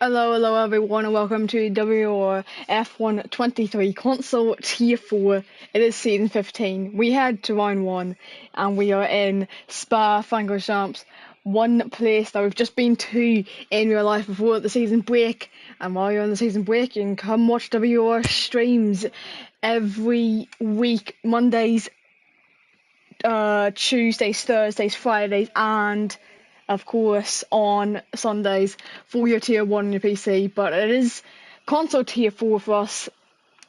Hello everyone, and welcome to WOR F1 23 Console Tier 4. It is Season 15. We head to Round 1, and we are in Spa-Francorchamps, one place that we've just been to in real life before the season break. And while you're on the season break, you can come watch WOR streams every week, Mondays, Tuesdays, Thursdays, Fridays, and of course on Sundays for your tier 1 on your PC. But it is console tier 4 for us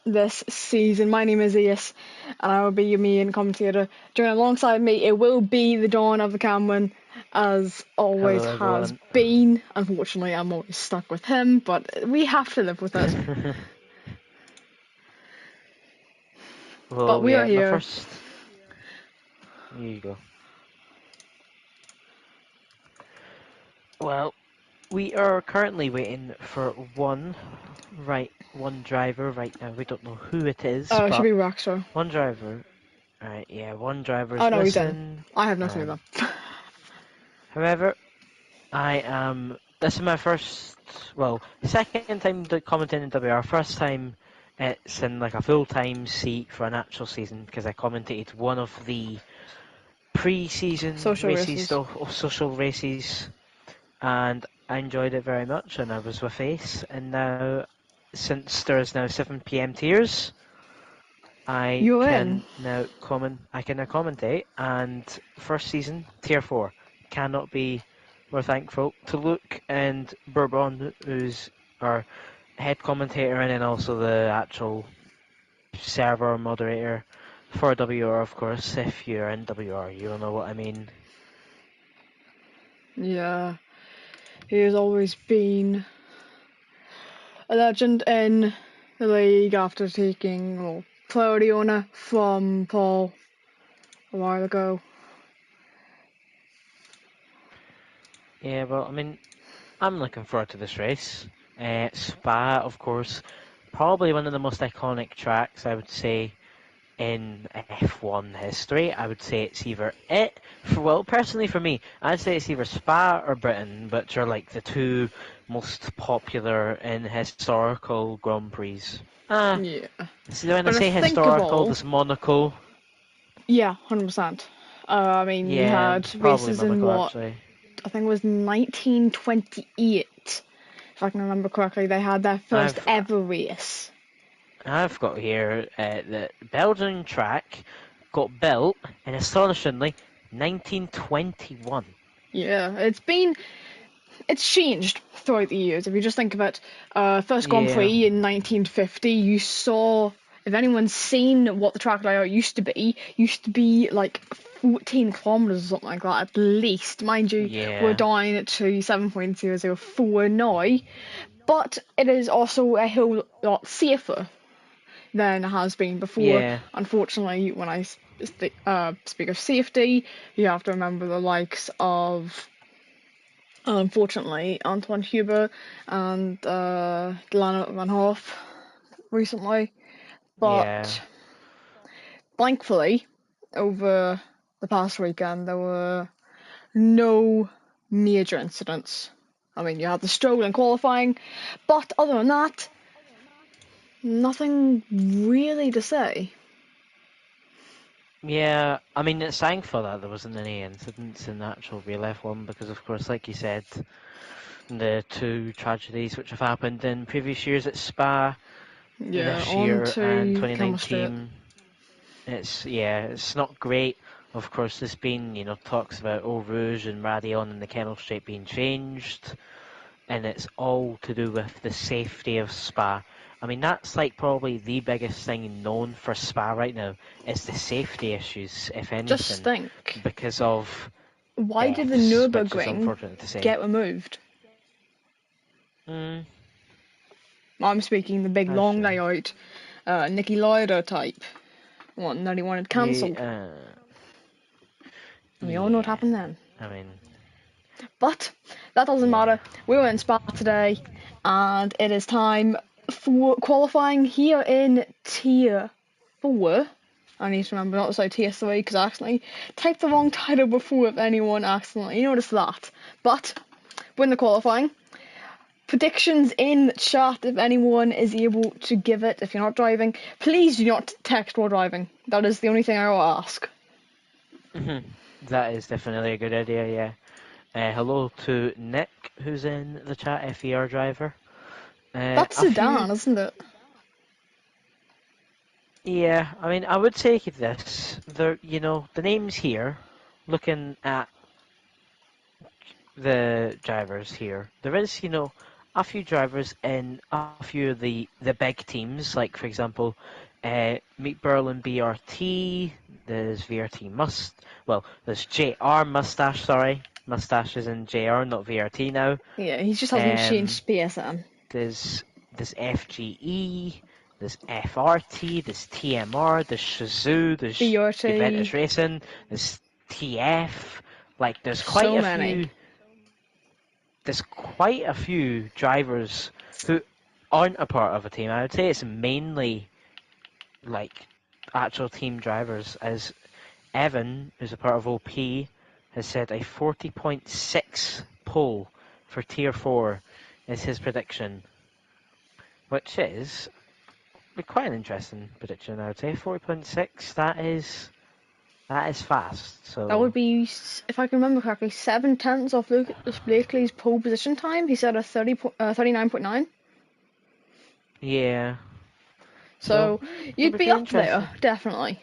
this season. My name is Ace, and I will be your main commentator. Joining alongside me, it will be the Dawn of the Cameron, as always Hello, has everyone. been. Unfortunately, I'm always stuck with him, but we have to live with it. But Well, we are yeah, my here. first. Here you go. Well, we are currently waiting for one driver right now. We don't know who it is, It should but be Rockstar. one driver. Right, yeah, one driver's Oh no, he's in. missing. I have no clue though. However, This is my second time commenting in WR. First time it's in like a full-time seat for an actual season because I commentated one of the pre-season Social races, races. social races, and I enjoyed it very much. And I was with Ace, and now since there is now 7 p.m. tiers, You're in. I can now commentate. And first season tier 4 cannot be more thankful to Luke and Bourbon, who's our head commentator and then also the actual server moderator for WR, of course. If you're in WR, you'll know what I mean. Yeah, he has always been a legend in the league after taking Claudiona from Paul a while ago. Yeah, well, I mean, I'm looking forward to this race. Spa, of course, probably one of the most iconic tracks, I would say, in F1 history. I would say it's either personally for me, I'd say it's either Spa or Britain, which are like the two most popular in historical Grand Prix. Yeah, See, when I but I say think of historical, all, there's Monaco. yeah, 100%. I mean, you Yeah, had probably races in Monaco what actually. I think it was 1928, if I can remember correctly. They had their first I've ever race. I've got here the Belgian track got built in astonishingly 1921. Yeah, it's changed throughout the years. If you just think of it, first Grand Yeah, Prix in 1950, you saw, if anyone's seen what the track layout used to be like 14 kilometers or something like that at least. Mind you, we're yeah, down to 7.004 now, but it is also a whole lot safer than it has been before. yeah, Unfortunately, when I speak of safety, you have to remember the likes of, unfortunately, Antoine Huber and Delano Van Hoff recently. yeah, But thankfully, over the past weekend, there were no major incidents. I mean, you had the stroll in qualifying, but other than that, nothing really to say. yeah. I mean, it's thankful that there wasn't any incidents in the actual real F1 because, of course, like you said, the two tragedies which have happened in previous years at Spa Yeah, this on year and to Camel Street. 2019. It's not great. Of course, there's been talks about Eau Rouge and Radion and the Kennel Straight being changed, and it's all to do with the safety of Spa. I mean, that's like probably the biggest thing known for Spa right now is the safety issues, if Just anything, think, because of why did the deaths, which is Nürburgring unfortunate to say. get removed? Mm, I'm speaking the big that's long true. layout, Nicky Lauda type one that he wanted cancelled. Yeah, And we all know what yeah. happened then. I mean, But that doesn't yeah, matter. We were in Spa today, and it is time for qualifying here in Tier 4. I need to remember not to say Tier 3 because I accidentally typed the wrong title before if anyone accidentally noticed that. But we're in the qualifying. predictions in chat if anyone is able to give it. If you're not driving, please do not text while driving. That is the only thing I will ask. That is definitely a good idea, yeah. Hello to Nick, who's in the chat, FER driver. That's A few, Sudan, isn't it? yeah. I mean, I would say this. The names here, looking at the drivers here, there is, a few drivers in a few of the big teams, like for example, Meet Berlin BRT. There's VRT there's JR Mustache. Sorry, Mustache is in JR, not VRT now. Yeah, he just hasn't Um, changed PSN. there's FGE, there's FRT, there's TMR, there's Shazoo, there's BRT, Juventus Racing, there's TF. Like so many. there's quite a few drivers who aren't a part of a team. I would say it's mainly like actual team drivers, as Evan, who's a part of OP, has said a 40.6 pole for Tier 4 is his prediction, which is quite an interesting prediction, I would say. 40.6, that is fast. That would So be, if I can remember correctly, 7/10 of Lucas Blakely's pole position time. He said a 39.9. yeah, so So it'll you'd be be pretty up there, interesting. definitely.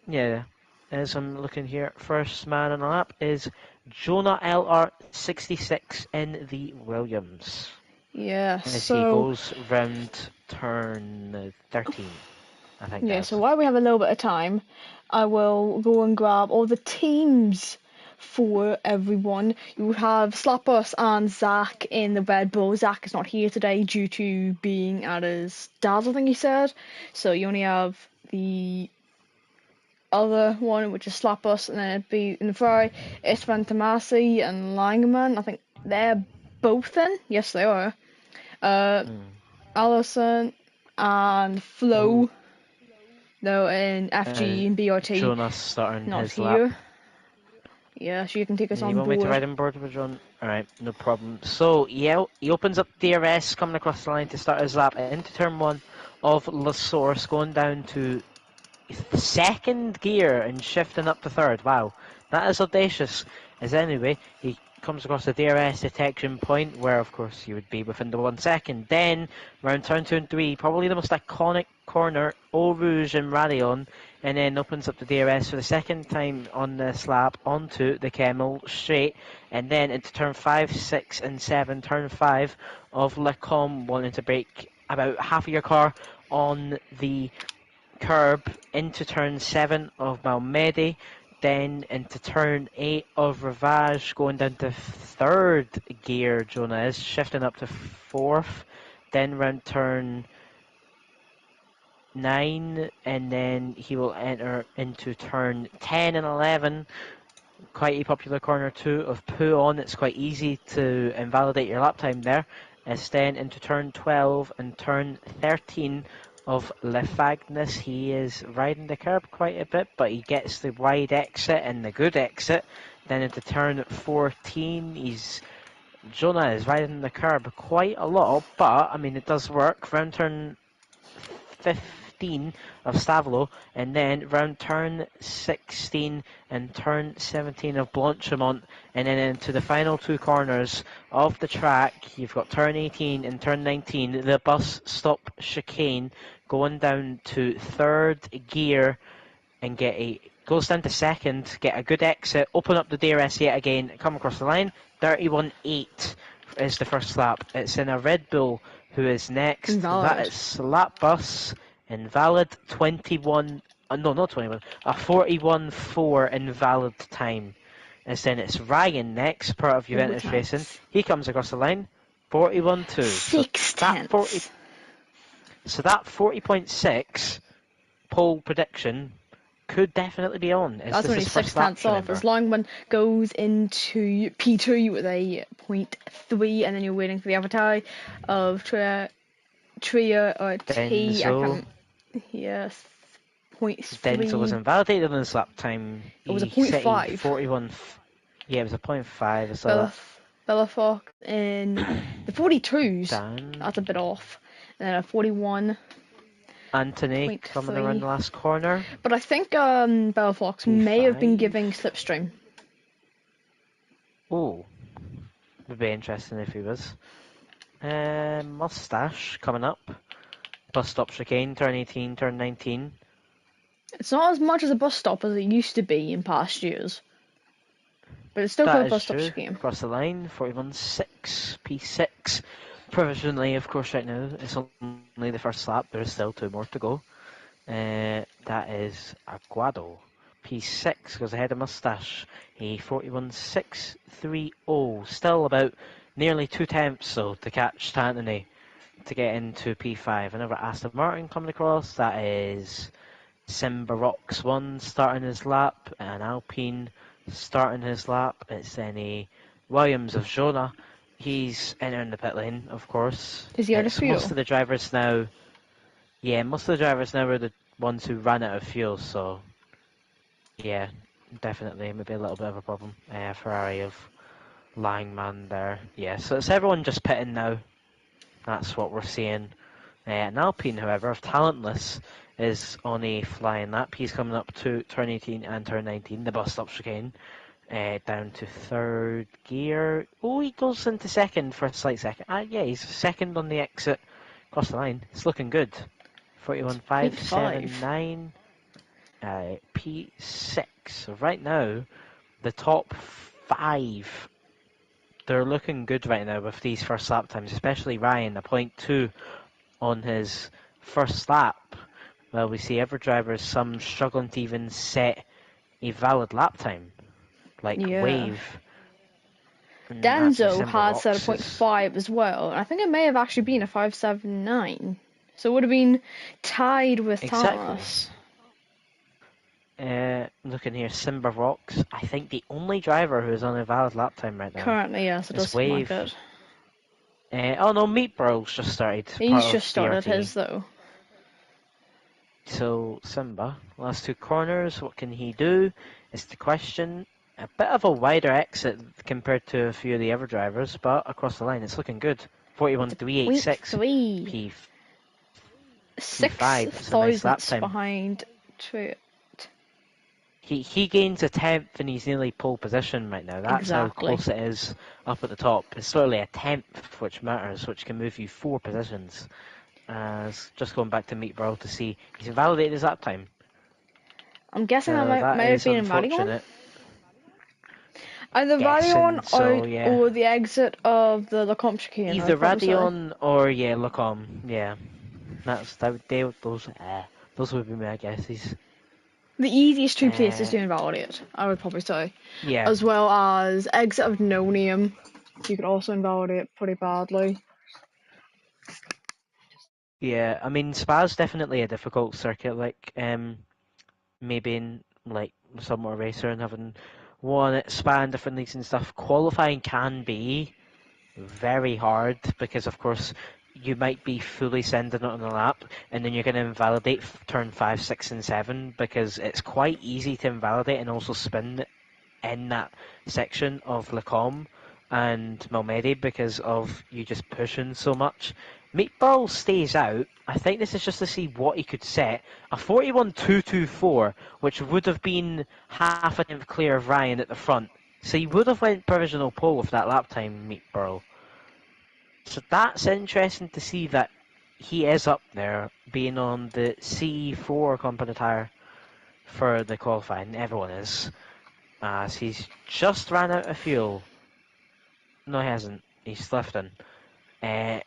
Yeah, as I'm looking here, first man on the lap is Jonah LR66 in the Williams Yeah, as he so goes round turn 13, I think yeah, that so is. while we have a little bit of time, I will go and grab all the teams for everyone. You have Slapus and Zach in the Red Bull. Zach is not here today due to being at his dad's, I think he said. So you only have the other one, which is Slapus, and then it'd be in the Ferrari, Istvan Tomasi and Langeman. I think they're both in. Yes, they are. Mm. Allison and Oh, Flo, though, in FG and BRT, Jonas starting not his lap. here. Yeah, so you can take us You on want me to board. ride on board with John? Alright, no problem. So, yeah, he opens up DRS, coming across the line to start his lap into turn 1 of La Source, going down to second gear and shifting up to third. Wow, that is audacious. As anyway, he comes across the DRS detection point, where of course you would be within the 1 second. Then round turn 2 and 3, probably the most iconic corner, Eau Rouge and Radion, and then opens up the DRS for the second time on this lap onto the Camel straight, and then into turn 5, 6 and 7, turn 5 of Lecom, wanting to break about half of your car on the curb into turn 7 of Malmedy, then into turn 8 of Ravage, going down to third gear, Jonah is, shifting up to fourth, then round turn 9, and then he will enter into turn 10 and 11, quite a popular corner 2 of Poo on. It's quite easy to invalidate your lap time there. As then into turn 12 and turn 13 of Lefagnis, he is riding the curb quite a bit, but he gets the wide exit and the good exit. Then into turn 14, Jonah is riding the curb quite a lot, but I mean it does work. Round turn 15 of Stavlo, and then round turn 16 and turn 17 of Blanchimont, and then into the final two corners of the track, you've got turn 18 and turn 19, the bus stop chicane, going down to third gear and goes down to second, get a good exit, open up the DRS yet again, come across the line. 31.8 is the first lap. It's in a Red Bull who is next. That Invalid. is lap bus, invalid 21. No, not 21. A 41.4 invalid time. And then it's Ryan next, part of Over Juventus Racing. times. He comes across the line, 41.2. Six tenths. That 40.6 pole prediction could definitely be on, as That's this only is six first lap, tenths off. As remember. Longman goes into P2 with a .3, and then you're waiting for the avatar of Tria or T. I Denso can't. Yes, Denso was .3. invalidated in his lap time. It was a He set a .5. 41. Yeah, it was a .5. I saw But that. Bellafox in the 42s. Dan. That's a bit off. And then a 41.3. Anthony coming around the last corner. But I think Bellafox may have been giving slipstream. Oh, would be interesting if he was. Mustache coming up. Bus stop chicane, turn 18, turn 19. It's not as much as a bus stop as it used to be in past years. But it's still That called a is bus stop true. chicane. Across the line, 41.6, P6. Provisionally, of course, right now, it's only the first lap. There is still 2 more to go. That is Aguado. P6 goes ahead of Mustache. A 41.630. Still about nearly 2 tenths, though, to catch Tantony to get into P5. Another Aston Martin coming across. That is Simba Rocks 1 starting his lap. And Alpine starting his lap. It's then a Williams of Jonah. He's entering the pit lane, of course. Is he out of fuel? Most of the drivers now. Yeah, most of the drivers now are the ones who ran out of fuel, so yeah, definitely maybe a little bit of a problem. Ferrari of Langman there. Yeah, so it's everyone just pitting now. That's what we're seeing. And Alpine, however, of Talentless is on a flying lap. He's coming up to turn 18 and turn 19, the bus stop chicane. Down to 3rd gear. Oh, he goes into 2nd for a slight second. Yeah, he's 2nd on the exit across the line. It's looking good. 41.579. P6. So right now, the top 5, they're looking good right now with these first lap times, especially Ryan, a 0.2 on his first lap. Well, we see every driver, some struggling to even set a valid lap time. Like Wave. Danzo had set a 0.5 as well, and I think it may have actually been a 5.79. So it would have been tied with Thomas. Looking here, Simba Rocks. I think the only driver who's on a valid lap time right now. Currently, yes, it does seem like it. Oh no, Meat Bro's just started. He's just started his though. So Simba, last 2 corners, what can he do? Is the question. A bit of a wider exit compared to a few of the other drivers, but across the line it's looking good. 41.386. P5. 6 thousandths behind Truett. He gains a 10th and he's nearly pole position right now. That's how close it is up at the top. It's literally a 10th which matters, which can move you 4 positions. Just going back to Meat Bro to see he's invalidated his lap time. I'm guessing that might have been in Valion. Either Valion or the exit of the Lecombe chicane. Either Radion or Lecombe. Yeah, those would be my guesses. The easiest 2 places to invalidate, I would probably say. Yeah. As well as exit of Nonium, you could also invalidate pretty badly. Yeah, I mean Spa's definitely a difficult circuit. Like maybe in like Summer Racer and having won at Spa and different leagues and stuff, qualifying can be very hard because of course you might be fully sending it on the lap and then you're going to invalidate turn 5, 6 and 7 because it's quite easy to invalidate and also spin in that section of Lecombe and Malmedy because of you just pushing so much. Meatball stays out. I think this is just to see what he could set. A 41.224, which would have been half a tenth clear of Ryan at the front. So he would have went provisional pole with that lap time, Meatball. So that's interesting to see that he is up there, being on the C4 company tire for the qualifying. Everyone is. As he's just ran out of fuel. No, he hasn't. He's lifting. I'm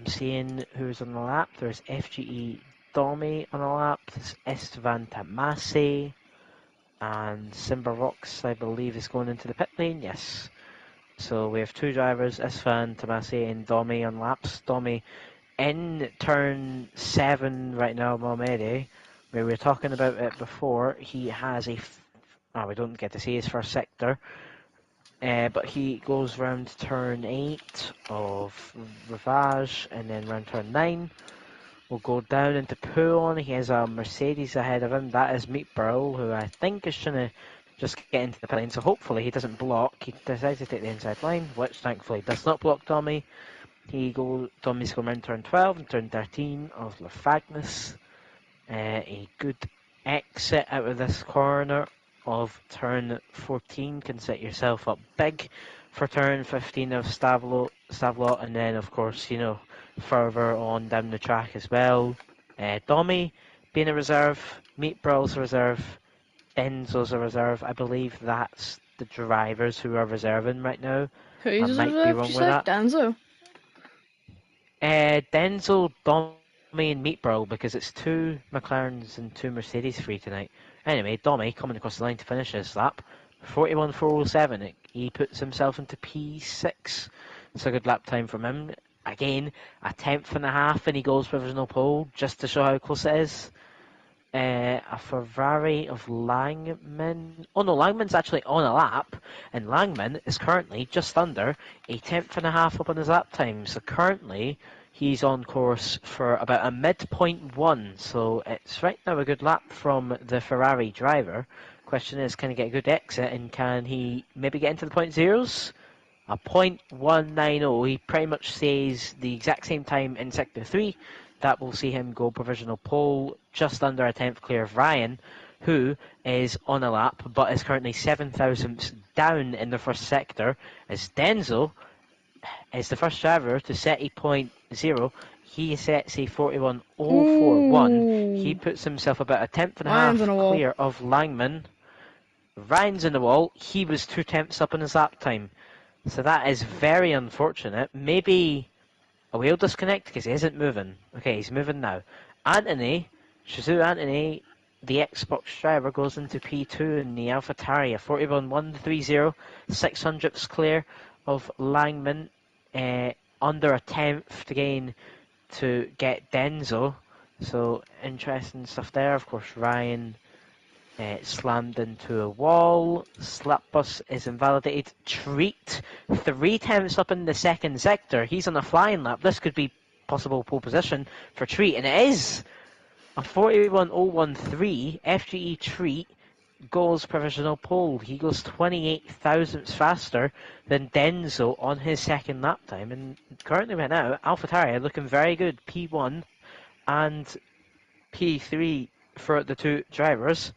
seeing who's on the lap. There's FGE Domi on the lap. There's Estevan Tamasi. And Simba Rocks, I believe, is going into the pit lane. Yes. So we have 2 drivers, Estevan Tamasi and Domi on laps. Domi in turn 7 right now, Mohamedi. We were talking about it before. He has a... we don't get to see his first sector. But he goes round turn 8 of Ravage and then round turn 9. We'll go down into Pouon. He has a Mercedes ahead of him. That is Meat Burl, who I think is trying to just get into the pit lane. So hopefully he doesn't block. He decides to take the inside line, which thankfully does not block Tommy. Tommy's going around turn 12 and turn 13 of Lefagnis. A good exit out of this corner of turn 14 can set yourself up big for turn 15 of Stavlot, and then of course, further on down the track as well. Dommy being a reserve, Meat Brawl's a reserve, Denzo's a reserve. I believe that's the drivers who are reserving right now. I Who's might be reserved, you wrong with say? that. Denzo? Denzel, Dommy, and Meat Brawl, because it's 2 McLarens and 2 Mercedes free tonight. Anyway, Dommy coming across the line to finish his lap. 41.407. He puts himself into P6. It's a good lap time from him. Again, a tenth and a half, and he goes provisional pole just to show how close it is. A Ferrari of Langman. Oh no, Langman's actually on a lap, and Langman is currently just under a tenth and a half up on his lap time. So currently he's on course for about a midpoint one. So it's right now a good lap from the Ferrari driver. Question is, can he get a good exit, and can he maybe get into the point zeros? A .190. He pretty much stays the exact same time in Sector 3. That will see him go provisional pole just under a tenth clear of Ryan, who is on a lap but is currently 7 thousandths down in the first sector, as Denzo is the first driver to set a .0. He sets a 41.041. He Ooh. puts himself about a tenth and a Ryan's on half a wall. clear of Langman. Ryan's in the wall. He was 2 tenths up in his lap time. So that is very unfortunate. Maybe a wheel disconnect because he isn't moving. Okay, he's moving now. Shizu Anthony, the Xbox driver, goes into P2 in the AlphaTauri, a 41.130, 600ths clear of Langman, under a tenth to gain to get Denzo. So interesting stuff there. Of course, Ryan slammed into a wall. Slap bus is invalidated. Treat 3 tenths up in the second sector. He's on a flying lap. This could be possible pole position for Treat, and it is a 41.013. FGE Treat goes provisional pole. He goes 28 thousandths faster than Denzo on his second lap time, and currently right now AlphaTauri are looking very good. P1 and P3 for the 2 drivers.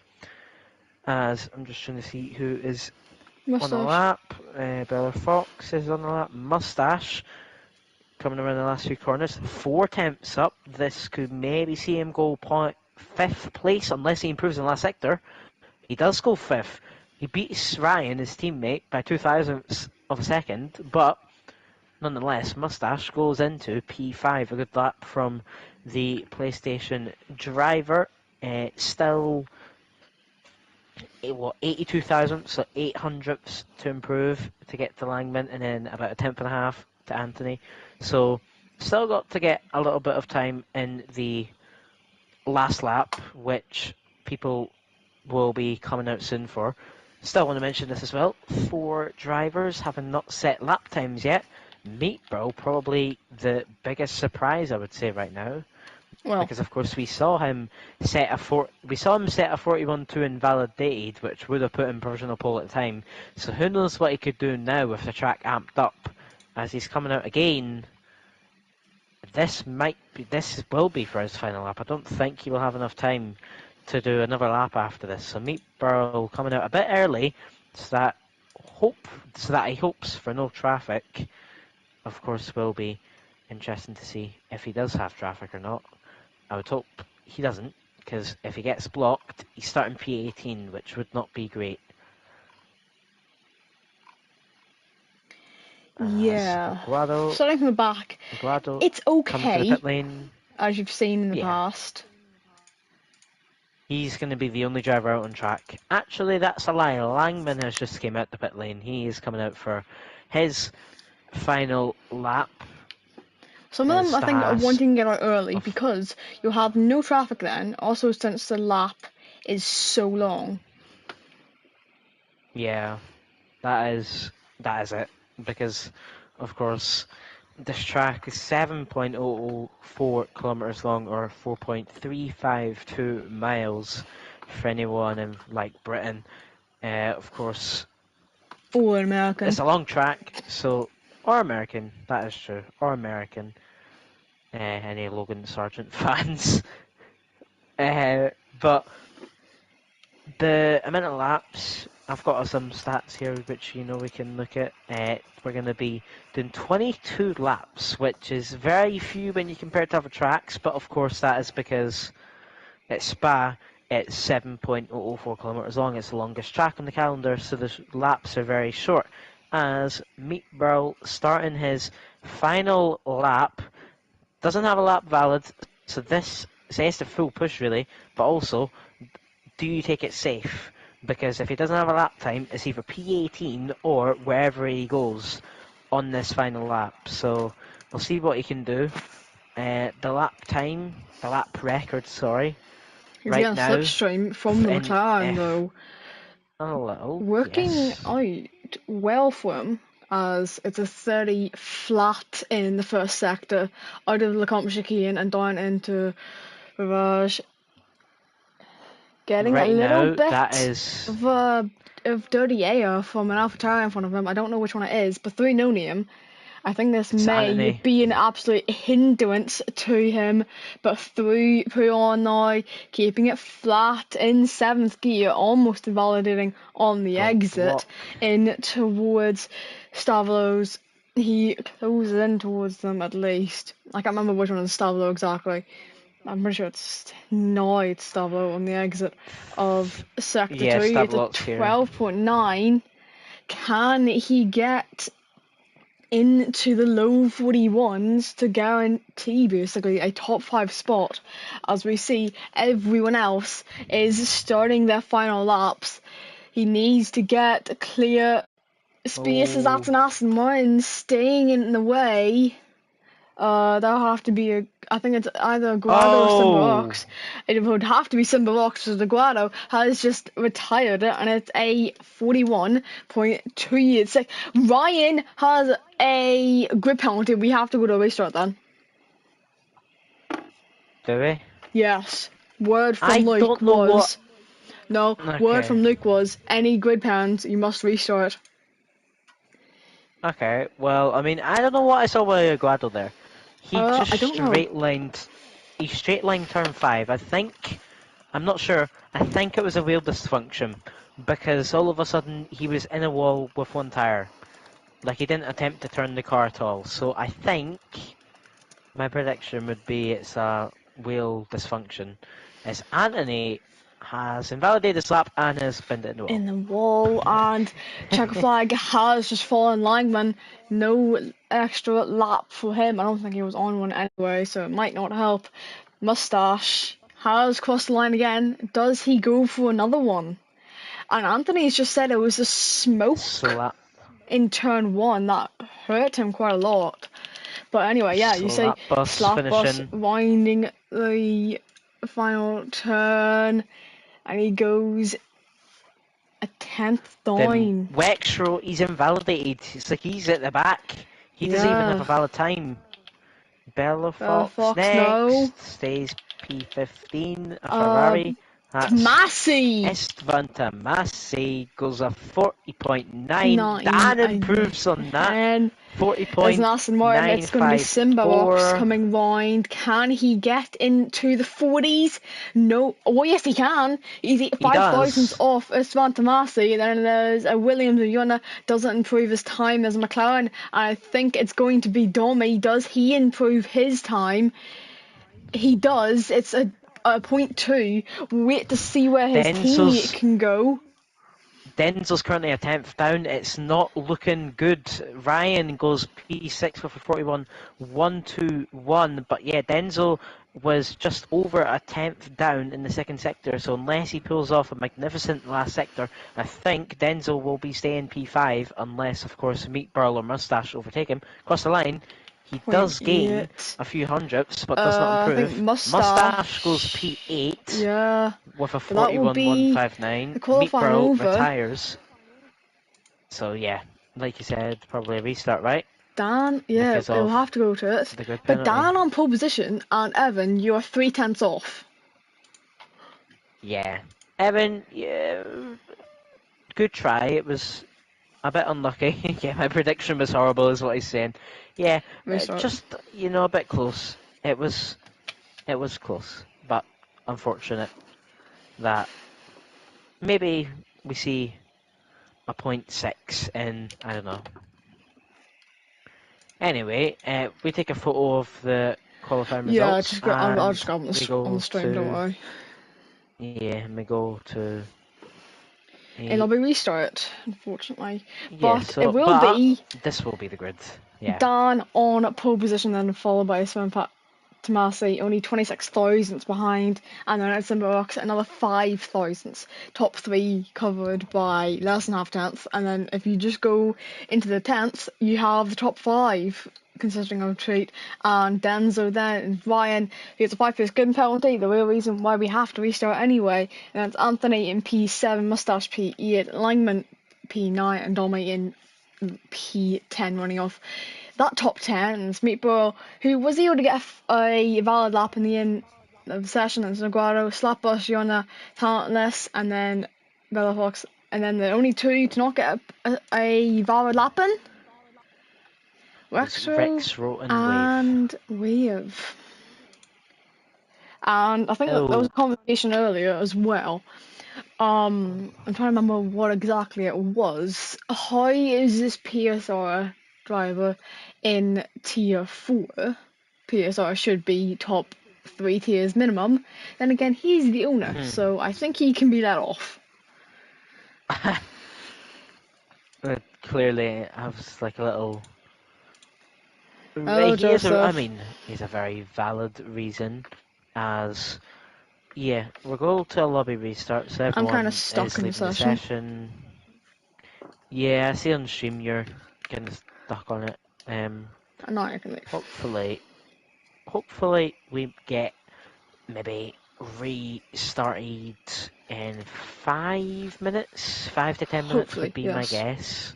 As I'm just trying to see who is on a Mustache. lap. Bella Fox is on a lap. Mustache coming around the last few corners. 4 tenths up. This could maybe see him go 5th place unless he improves in the last sector. He does go 5th. He beats Ryan, his teammate, by 2 thousandths of a second, but nonetheless, Mustache goes into P5. A good lap from the PlayStation driver. Still 82 thousandths, so 800ths to improve to get to Langman, and then about a tenth and a half to Anthony. So still got to get a little bit of time in the last lap, which people will be coming out soon for. Still want to mention this as well. 4 drivers having not set lap times yet. Meat Bro, probably the biggest surprise I would say right now. Well, Because of course we saw him set a 41.2 invalidated, which would have put him provisional pole at the time. So who knows what he could do now with the track amped up, as he's coming out again. This will be for his final lap. I don't think he will have enough time to do another lap after this. So Meat Burrow coming out a bit early, so that he hopes for no traffic. Of course, will be interesting to see if he does have traffic or not. I would hope he doesn't, because if he gets blocked, he's starting P18, which would not be great. yeah. Aguado Starting from the back, it's coming to the okay, pit lane. as you've seen in the Yeah, past. he's going to be the only driver out on track. Actually, that's a lie. Langman has just came out the pit lane. He is coming out for his final lap. Some of them, I think, are Stas wanting to get out early because you'll have no traffic then. Also, since the lap is so long. Yeah, that is it. Because, of course, this track is 7.004 kilometers long, or 4.352 miles for anyone in like Britain. Of course, Or American. it's a long track, so or American. That is true, or American. Any Logan Sargent fans, but the amount of laps. I've got some stats here which we can look at. We're going to be doing 22 laps, which is very few when you compare it to other tracks, but of course that is because at Spa it's 7.004 kilometers long. It's the longest track on the calendar, so the laps are very short. As Meatball starting his final lap, doesn't have a lap valid, so this says the full push really, but also, do you take it safe? Because if he doesn't have a lap time, it's either P18 or wherever he goes on this final lap. So we'll see what he can do. The lap record, sorry, He's right getting now slipstream from the in McLaren, F though. a little, Working yes. out well for him, as it's a 30 flat in the first sector, out of the Lecomte chicane and down into Ravage. Getting a Right little now, that bit is of dirty air from an AlphaTauri in front of him. I don't know which one it is, but 3 no name. I think this it's may Anthony. be an absolute hindrance to him, but through on now, keeping it flat in 7th gear, almost invalidating on the Don't exit block. in towards Stavros. He closes in towards them at least. I can't remember which one is Stavro exactly. I'm pretty sure it's Stavro on the exit of Sector Yeah, 2. stab It's a blocks here. 12.9. Can he get into the low 41s to guarantee basically a top 5 spot, as we see everyone else is starting their final laps? He needs to get clear spaces. That's Oh. an Aston Martin staying in the way. That'll have to be I think it's either Guado or Oh! Simbarox. It would have to be Simbarox, because the Guado has just retired it, and it's a 41.286. Ryan has a grid penalty. We have to go to a restart then. Do we? Yes. Word I from Luke don't know what. was... No, word Okay. from Luke was, any grid pounds, you must restart. Okay. Well, I mean, I don't know what I saw with Aguado there. He just I don't know. straight lined. He straight lined turn 5. I think. I'm not sure. I think it was a wheel dysfunction because all of a sudden he was in a wall with one tire. Like he didn't attempt to turn the car at all. So I think my prediction would be it's a wheel dysfunction. As Anthony has invalidated his lap and has pinned it in the wall. In the wall, and checker flag has just fallen lineman. No extra lap for him. I don't think he was on one anyway, so it might not help. Mustache has crossed the line again. Does he go for another one? And Anthony's just said it was a smoke Slap. in turn 1 that hurt him quite a lot. But anyway, yeah, you say Slap bus slap bus finishing. winding the final turn, and he goes a 10th Then down. Wexro, he's invalidated. It's like he's at the back. He doesn't even have Yeah. a valid time. Bella Fox Fox, no. next. Stays P15. A Uh, Ferrari. That's Massey. Esteban Tamasi. Goes a 40.9. 9 Dan improves on that. again. There's an Aston Martin. It's going to be Simbarox 40.954. coming round. Can he get into the 40s? No. Oh, yes, he can. He's He 5 thousandths does. off Esteban Tamasi. Then there's a Williams Yona. Doesn't improve his time. There's McLaren. I think it's going to be Domi. Does he improve his time? He does. It's a 0.2. Wait to see where his teammate Denzel's can go. Denzel's currently a 10th down. It's not looking good. Ryan goes P6 with a 41.121. But yeah, Denzel was just over a 10th down in the second sector. So unless he pulls off a magnificent last sector, I think Denzel will be staying P5. Unless, of course, Meat Burl or Mustache overtake him. Across the line, he Point does gain eight. a few hundredths, but does not I think improve. Mustache goes Mustache. P8 Yeah, with a but that will be 41.159. the qualifying Meatbro over. retires. So yeah, like you said, probably a restart, right? Dan, yeah, Because it'll of have to go to it. the grid But penalty. Dan on pole position, and Evan, you're 3 tenths off. Yeah. Evan, yeah, good try. It was a bit unlucky. Yeah, my prediction was horrible, is what he's saying. Yeah, Restart. just a bit close. It was close, but unfortunate that maybe we see a .6 in, I don't know. Anyway, we take a photo of the qualifying Yeah, results just go. I'll and just go we on the go stream. Don't to worry. we go to It'll a be restart, unfortunately, yeah. but it So, will but be this will be the grid. Yeah, Dan on pole position, then followed by Swim Pat Tomasi, only 26 thousandths behind, and then it's in Barox another 5 thousandths. Top three covered by less than half tenths, and then if you just go into the tenths, you have the top five consisting of Treat and Denzo, then Ryan, who gets a 5 good penalty, the real reason why we have to restart anyway, and it's Anthony in P7, Mustache P8, Langman P9, and Dolmy in P10 running off. That top 10 is Meatball, who was able to get a valid lap in the end of the session, and Zaguaro, Slapbus, Yona, Talentless, and then Bella Fox, and then the only two to not get a valid lap in, was Rexro Rex Roten Wave. and Wave. And I think that there was Oh, a conversation earlier as well. I'm trying to remember what exactly it was. How is this PSR driver in tier 4? PSR should be top 3 tiers minimum. Then again, he's the owner, so I think he can be let off. it clearly has like a little. Oh, He is a. I Joseph. mean, he's a very valid reason, as yeah, we'll go to a lobby restart, so I'm kind of everyone stuck is in the leaving the session. session. Yeah, I see on stream you're kind of stuck on it. Now I can leave. Hopefully we get maybe restarted in 5 minutes. 5 to 10 minutes would Hopefully, be my yes. guess.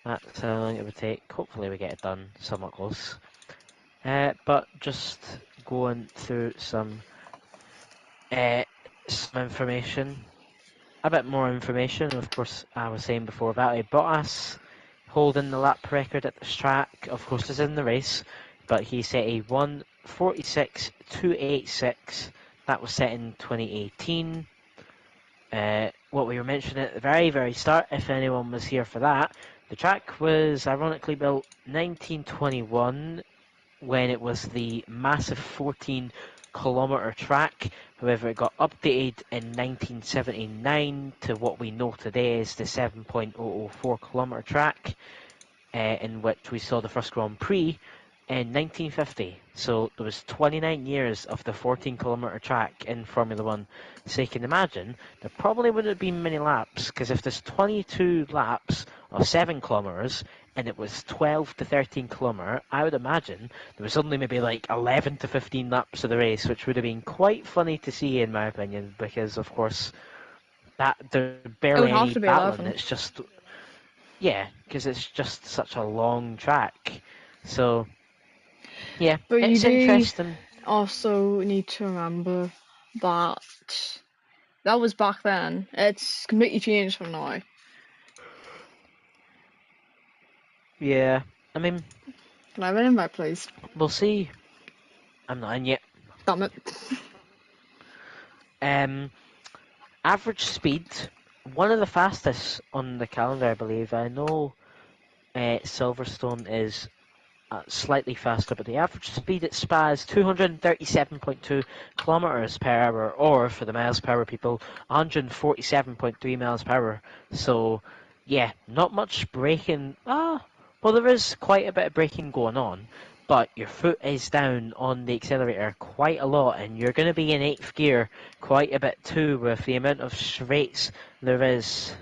That's how long it would take. Hopefully we get it done somewhat close. But just going through some information, a bit more information. Of course, I was saying before about Bottas holding the lap record at this track. Of course, is in the race, but he set a 1:46.286. That was set in 2018. What we were mentioning at the very, very start, if anyone was here for that, the track was ironically built 1921 when it was the massive 14-kilometre track. However, it got updated in 1979 to what we know today as the 7.004-kilometre track, in which we saw the first Grand Prix in 1950. So there was 29 years of the 14-kilometre track in Formula One. So you can imagine there probably wouldn't have been many laps, because if there's 22 laps of 7 kilometres and it was 12 to 13 kilometre, I would imagine there was only maybe like 11 to 15 laps of the race, which would have been quite funny to see in my opinion, because of course that there's It would barely have any to be battling. 11. It's just because it's just such a long track. So yeah, But you it's do interesting. also need to remember that that was back then. It's completely changed from now. Yeah, I mean, Can I have an invite, please? we'll see. I'm not in yet. Damn it. Um, Average speed, one of the fastest on the calendar, I believe. I know Silverstone is slightly faster, but the average speed at Spa is 237.2 kilometers per hour, or for the miles per hour people, 147.3 miles per hour. So, yeah, not much braking. Well, there is quite a bit of braking going on, but your foot is down on the accelerator quite a lot, and you're going to be in 8th gear quite a bit too with the amount of straights there is.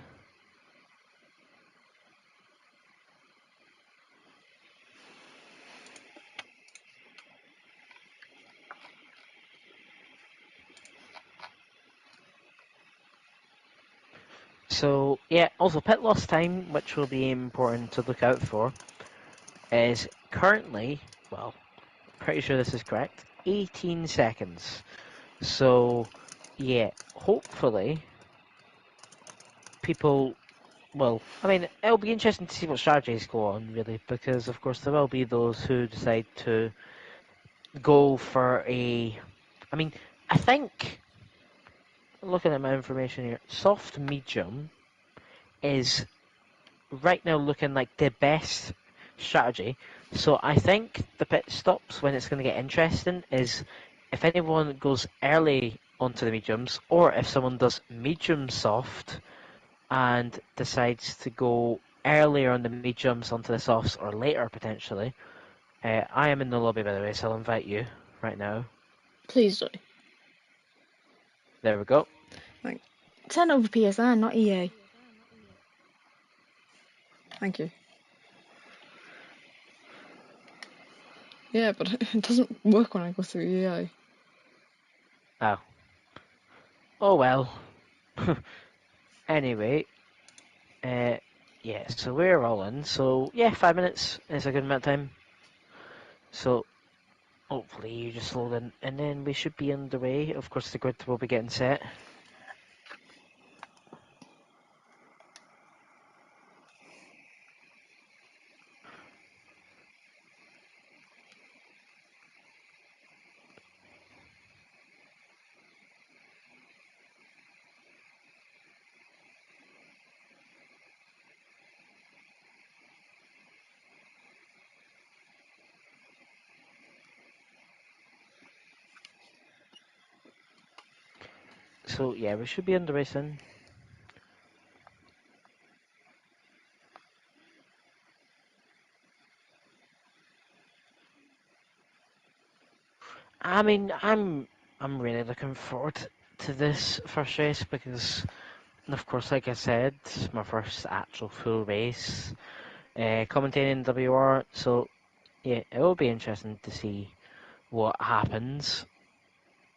So, yeah, also pit loss time, which will be important to look out for, is currently, well, pretty sure this is correct, 18 seconds. So, yeah, hopefully people, well, I mean, it'll be interesting to see what strategies go on, really, because of course there will be those who decide to go for a. I mean, I think, looking at my information here, soft medium is right now looking like the best strategy. So I think the pit stops when it's going to get interesting is if anyone goes early onto the mediums, or if someone does medium soft and decides to go earlier on the mediums onto the softs, or later potentially. I am in the lobby, by the way, so I'll invite you right now. Please do. There we go. Like, send over PSN, not EA. Thank you. Yeah, but it doesn't work when I go through EA. Oh. Oh well. Anyway, yeah, so we're all in. So, yeah, 5 minutes is a good amount of time. So, hopefully you just load in, and then we should be underway. Of course, the grid will be getting set. So, yeah, we should be underway soon. I mean, I'm really looking forward to this first race because, of course, like I said, it's my first actual full race commentating WR. So yeah, it will be interesting to see what happens.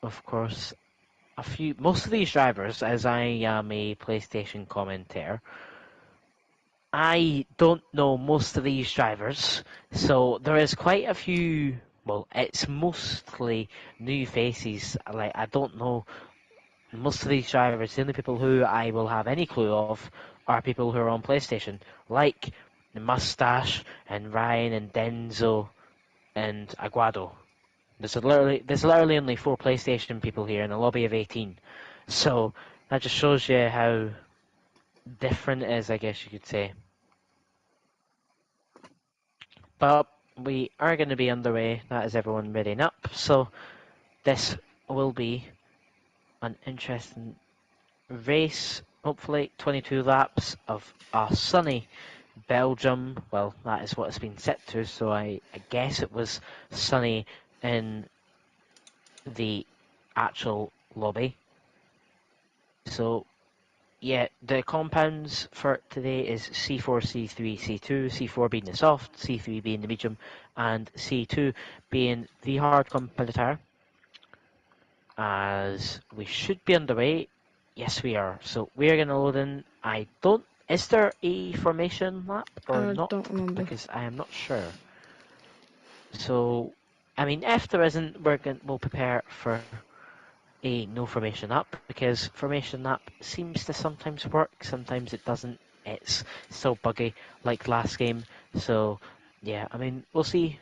Of course, most of these drivers, as I am a PlayStation commentator, I don't know most of these drivers, so there is quite a few. Well, it's mostly new faces. Like I don't know most of these drivers. The only people who I will have any clue of are people who are on PlayStation, like the Mustache and Ryan and Denzo and Aguado. There's literally only 4 PlayStation people here in a lobby of 18, so that just shows you how different it is, I guess you could say. But we are going to be underway. That is everyone readying up. So this will be an interesting race. Hopefully, 22 laps of a sunny Belgium. Well, that is what it's been set to. So I guess it was sunny in the actual lobby. So yeah, the compounds for today is C4, C3, C2, C4 being the soft, C3 being the medium, and C2 being the hard competitor. As we should be underway. Yes, we are. So we're going to load in. Is there a formation lap or I not? don't remember. Because I am not sure. So, I mean, if there isn't, we'll prepare for a no formation up because formation up seems to sometimes work, sometimes it doesn't. It's still buggy like last game. So yeah, I mean we'll see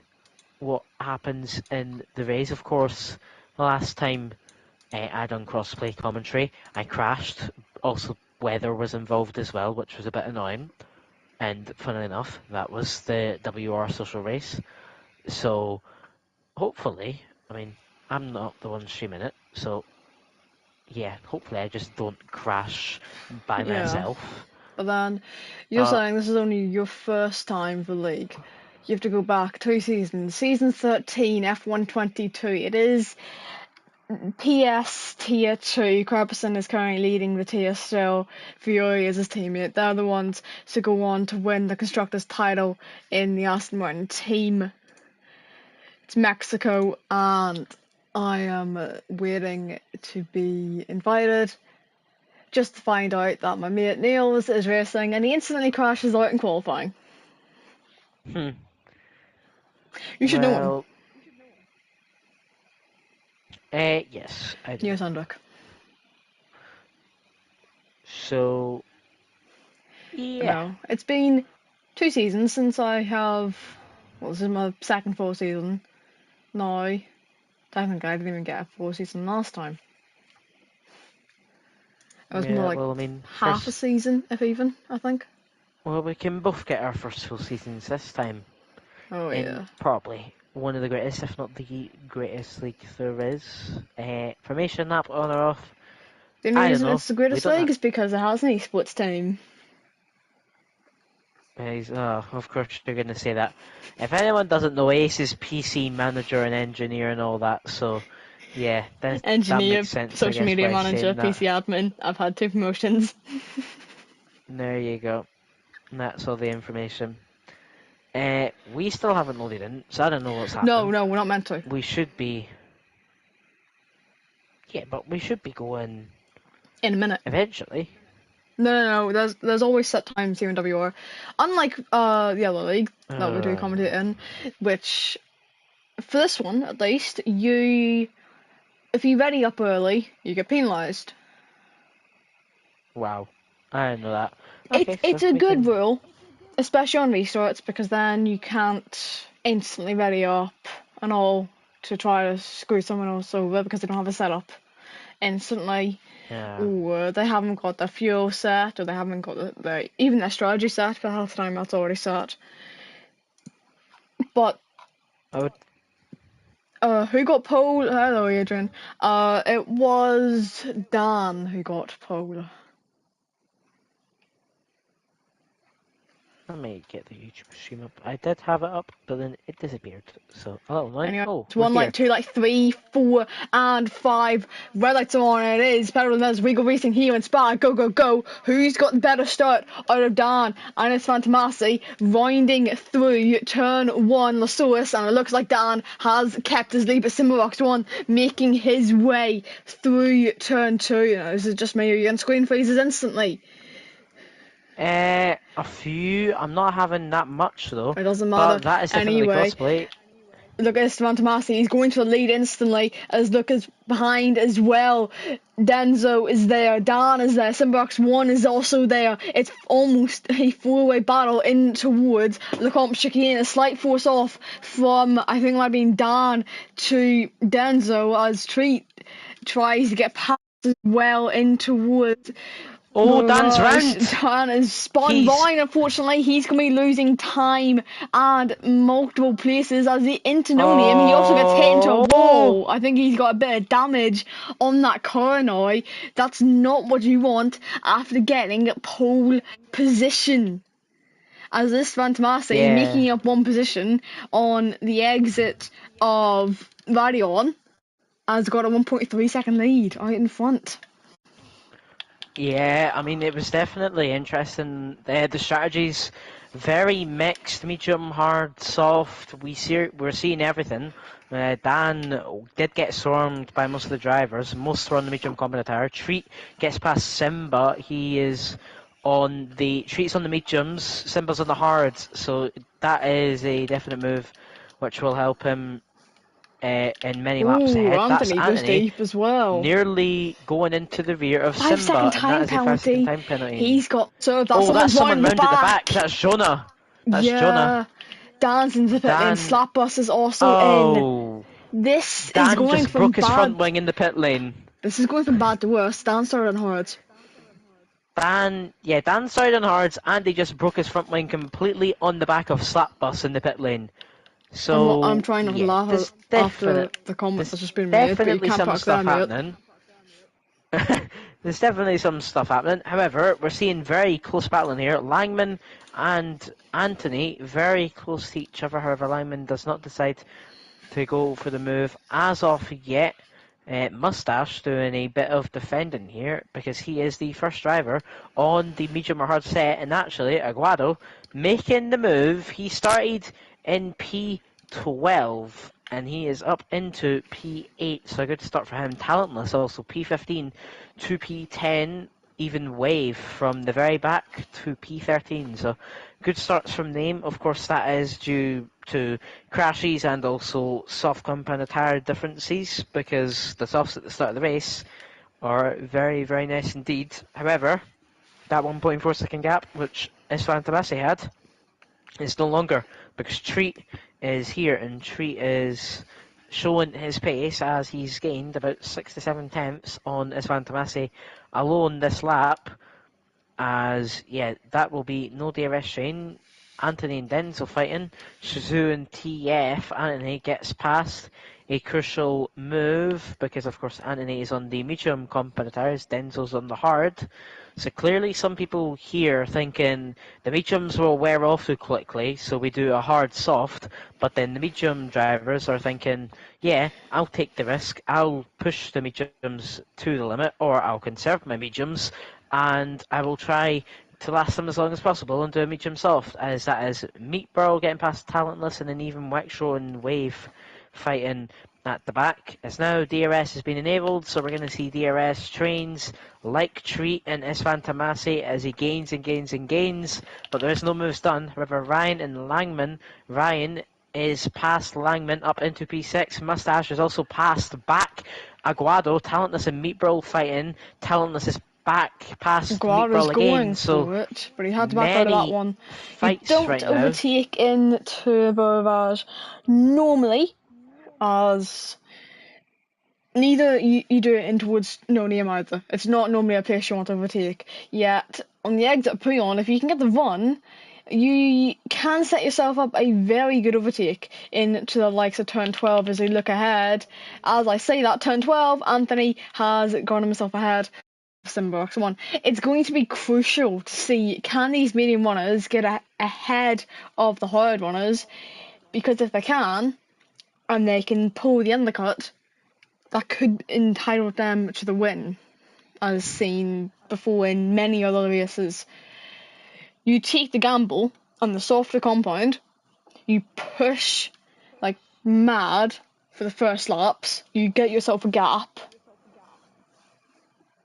what happens in the race. Of course, last time I done crossplay commentary, I crashed. Also, weather was involved as well, which was a bit annoying. And funnily enough, that was the WR social race. So hopefully, I mean, I'm not the one streaming it, so yeah, hopefully I just don't crash by Yeah. myself. But then, you're But saying this is only your first time for League. You have to go back 2 seasons. Season 13, F1 22. It is PS Tier 2. Creberson is currently leading the tier still. Fiore is his teammate. They're the ones to go on to win the Constructors' title in the Aston Martin team. It's Mexico, and I am waiting to be invited just to find out that my mate Niels is racing, and he instantly crashes out in qualifying. hmm, You should know him. well, yes, I do. Niels Hendrick. So Yeah. It's been 2 seasons since I have. Well, this is my second full season now. Technically, I didn't even get a full season last time. It was more Yeah, like well, I mean, half a season, if even, I think. well, we can both get our first full seasons this time Oh, in yeah. probably one of the greatest, if not the greatest league there is. Formation map on or off? The only I don't reason know. it's the We greatest don't league have. is because it has an esports team. Oh, of course you're going to say that. If anyone doesn't know, Ace is PC manager and engineer and all that, so yeah, that Engineer, makes sense, I social guess, media why manager, saying that. PC admin. I've had 2 promotions. There you go. That's all the information. We still haven't loaded in, so I don't know what's No, happening. we're not meant to. We should be. Yeah, but we should be going In a minute. eventually. No. There's always set times here in WR. Unlike the other league that we do commentate in, which for this one at least, if you ready up early, you get penalised. Wow. I didn't know that. It's Okay, it's so a we good can. rule, especially on restarts, because then you can't instantly ready up and all to try to screw someone else over because they don't have a setup instantly. Yeah. Or they haven't got their fuel set, or they haven't got even their strategy set for half the time that's already set. But I would. who got pole? Hello, Adrian. It was Dan who got pole. Let me get the YouTube stream up. I did have it up, but then it disappeared. So, oh, no. Anyway, Oh, it's we're 1, here. 2, 3, 4, and 5. Red lights are on, and it is better than We go racing here in Spa. Go, go, go. Who's got the better start out of Dan? And it's Fantomasi winding through turn 1, Lasource, and it looks like Dan has kept his lead, but Simbarox 1 making his way through turn 2. This is just me. You're getting screen freezes instantly. A few. I'm not having that much though. It doesn't But matter. that is definitely Anyway, crossplay. look at Esteban Tomasi, he's going to the lead instantly as Lucas behind as well. Denzo is there, Dan is there, Simbox 1 is also there. It's almost a four-way battle in towards the comp chicane. A slight force off from, I think it might have been Dan to Denzo as Treat tries to get past as well in towards Oh, Dan's Mirage. round. Dan is spun He's. by, unfortunately. He's going to be losing time and multiple places as the Internonium. He also gets hit into a Oh. wall. I think he's got a bit of damage on that car now. That's not what you want after getting pole position. As this Fantomasi Yeah. making up one position on the exit of Radion has got a 1.3 second lead out in front. Yeah, I mean, it was definitely interesting. The strategies very mixed, medium, hard, soft. We're seeing everything. Dan did get swarmed by most of the drivers. Most were on the medium combat tire. Treat gets past Simba. He is on the Treat's on the mediums. Simba's on the hards. So that is a definite move, which will help him in many laps Ooh, ahead. That's Anthony goes Anthony deep as well. nearly going into the rear of 5 second Simba, and that time is a 5 second penalty. time penalty. He's got served that. Oh, that's Someone's someone round the round at the back. back. That's Jonah. That's Jonah. Yeah. Dan's in the pit lane. Dan. Slapbus is also in. Oh, This is Dan going just from broke his front bad. wing in the pit lane. This is going from bad to worse. Dan started on hard. Dan started on hards, and he just broke his front wing completely on the back of Slapbus in the pit lane. I'm So trying not to yeah, laugh after the comment that's just been made, but you definitely can't some back that stuff mate. happening. There's definitely some stuff happening. However, we're seeing very close battling here. Langman and Anthony very close to each other. However, Langman does not decide to go for the move as of yet. Mustache doing a bit of defending here because he is the first driver on the medium or hard set, and actually Aguado making the move. He started in P12 and he is up into P8, so a good start for him. Talentless also P15 to P10, even wave from the very back to P13, so good starts from them. Of course, that is due to crashes and also soft compound tire differences because the softs at the start of the race are very, very nice indeed. However, that 1.4 second gap, which Isfan Tabassi had, is no longer, because Treat is here, and Treat is showing his pace as he's gained about 6 to 7 tenths on Isfan Tabassi alone this lap. As, yeah, that will be no DRS train. Anthony and Denzel fighting. Shizu and TF. Anthony gets past a crucial move because, of course, Anthony is on the medium compound tires, Denzel's on the hard. So clearly some people here thinking the mediums will wear off too quickly, so we do a hard soft, but then the medium drivers are thinking, yeah, I'll take the risk, I'll push the mediums to the limit, or I'll conserve my mediums, and I will try to last them as long as possible and do a medium soft, as that is Meatbro getting past Talentless, and then even Wexro and Wave fighting at the back. As now DRS has been enabled, so we're going to see DRS trains like Treat and Isfan Tamasi as he gains and gains and gains, but there is no moves done. However, Ryan and Langman, Ryan is past Langman up into P6. Mustache is also passed back Aguado. Talentless and Meatbro fighting. Talentless is back past Aguado's Meatball going again, so for it, but he had to back out of that many one. You fights don't right now. overtake in Turbo Ravage normally, as neither you do it in towards no name either. It's not normally a place you want to overtake. Yet on the exit Puyon, if you can get the run, you can set yourself up a very good overtake into the likes of turn 12 as we look ahead. As I say that, turn 12, Anthony has gone himself ahead. Box 1. It's going to be crucial to see, can these medium runners get ahead of the hard runners, because if they can, and they can pull the undercut, that could entitle them to the win, as seen before in many other races. You take the gamble on the softer compound, you push like mad for the first laps, you get yourself a gap,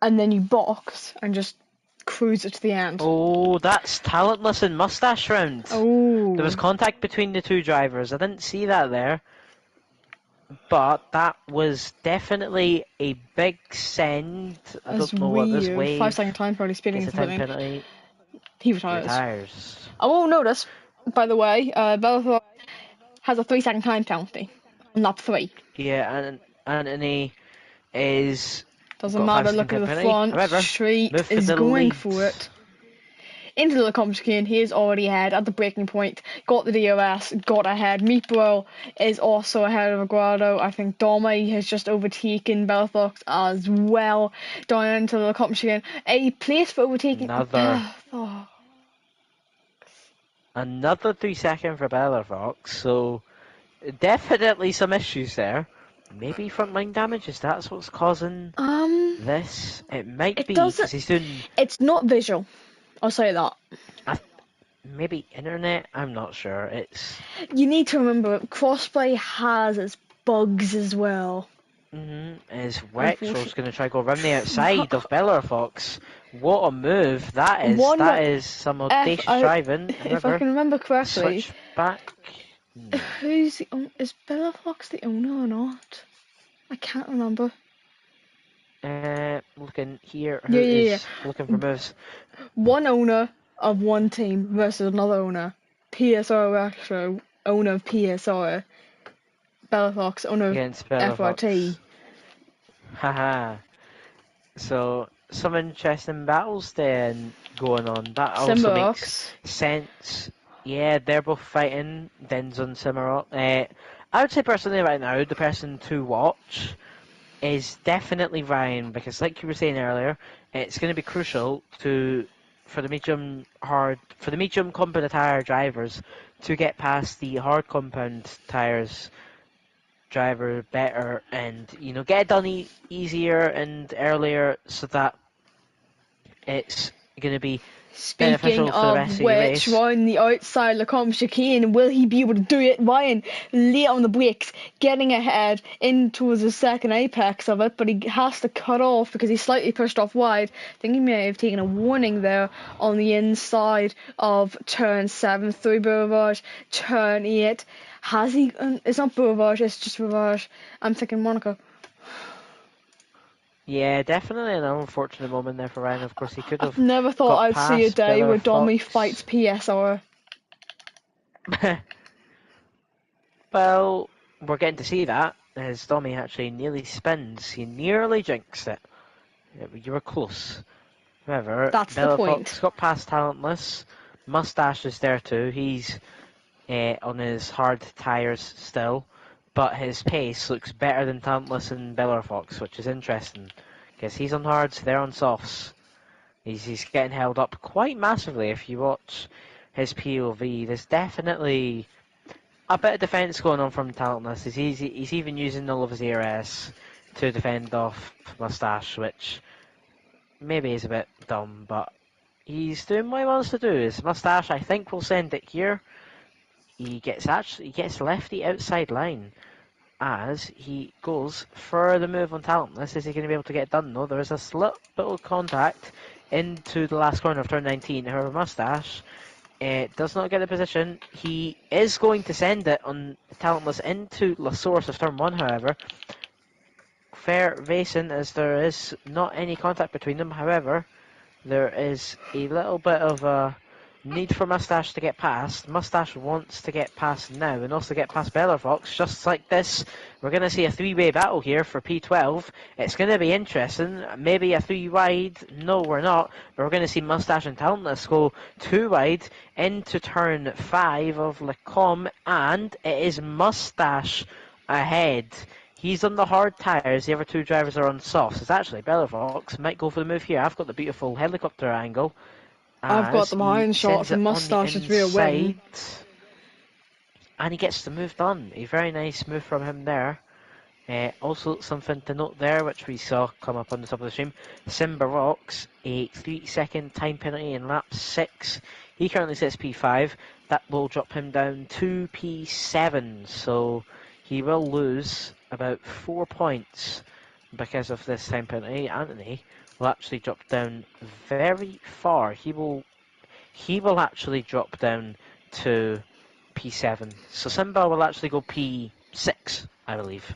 and then you box and just cruise it to the end. Oh, that's Talentless and Mustache round. Oh. There was contact between the two drivers. I didn't see that there. But that was definitely a big send. I don't know what this wave. 5 second time penalty, speeding Gets and a time flipping. penalty. He retires. Retires. I will notice, by the way, Bellathor has a 3 second time penalty on lap 3. Yeah, and Anthony is. Doesn't matter, look at the front. However, Street is going for it. Into the competition, he is already ahead at the breaking point. Got the DRS, got ahead. Meatbro is also ahead of Aguado. I think Domi has just overtaken Bellathor as well. Down into the competition. A place for overtaking Bellathor. Another 3 second for Bellathor, so definitely some issues there. Maybe frontline damages, that's what's causing this. It might be because he's doing. It's not visual. I'll say that. Maybe internet? I'm not sure. It's. You need to remember, crossplay has its bugs as well. Is Wexro's going to try go around the outside of Bellafox? What a move that is! That is some audacious driving. If I can remember correctly, switch back. Is Bellafox the owner or not? I can't remember. Looking here. Looking for moves. One owner of one team versus another owner. PSR Wexro, owner of PSR. Bellafox, owner of FRT. Haha. So, some interesting battles then going on. That also makes sense. Yeah, they're both fighting. Denz and Cimarrock. I would say personally right now, the person to watch is definitely Ryan, because like you were saying earlier, it's going to be crucial for the medium compound tire drivers to get past the hard compound tires driver better, and get it done easier and earlier, so that it's going to be beneficial for the rest of the race. Ryan, the outside of the comp chicane, will he be able to do it? Ryan late on the brakes, getting ahead in towards the second apex of it, but he has to cut off because he's slightly pushed off wide. I think he may have taken a warning there on the inside of turn 7 through Boulevard, turn 8. Has he? It's not Boulevard, it's just Boulevard. I'm thinking Monaco. Yeah, definitely an unfortunate moment there for Ryan. Of course, he could I've have never thought got I'd see a past day Biller where Domi fights Fox. PSR. Well, we're getting to see that as Domi actually nearly spins. He nearly jinxed it. You were close. However, That's the Bella point. Fox got past Talentless. Mustache is there too. He's on his hard tyres still, but his pace looks better than Talentless and Bella Fox, which is interesting because he's on hards, they're on softs. He's getting held up quite massively. If you watch his POV, there's definitely a bit of defence going on from Talentless. He's even using all of his ARS to defend off Mustache, which maybe is a bit dumb, but he's doing what he wants to do. His Mustache, I think, will send it here. He gets lefty outside line as he goes for the move on Talentless. Is he going to be able to get it done? No, there is a little bit of contact into the last corner of turn 19. However, Mustache does not get the position. He is going to send it on Talentless into the source of turn 1, however. Fair Vason, as there is not any contact between them. However, there is a little bit of a need for Mustache to get past. Mustache wants to get past now and also get past Bellerfox. Just like this, we're going to see a three-way battle here for P12. It's going to be interesting. Maybe a three wide. No, we're not. But we're going to see Mustache and Talentless go two wide into turn 5 of Lacombe. And it is Mustache ahead. He's on the hard tyres, the other two drivers are on softs. It's actually Bellerfox might go for the move here. I've got the beautiful helicopter angle I've got as the he behind shot sends for it on the Mustache's rear wing. inside and he gets the move done. A very nice move from him there. Also, something to note there, which we saw come up on the top of the stream. Simba Rocks, a 3-second time penalty in lap 6. He currently sits P5. That will drop him down to P7. So he will lose about 4 points because of this time penalty. Anthony will actually drop down very far. He will actually drop down to P7. So Simba will actually go P6, I believe,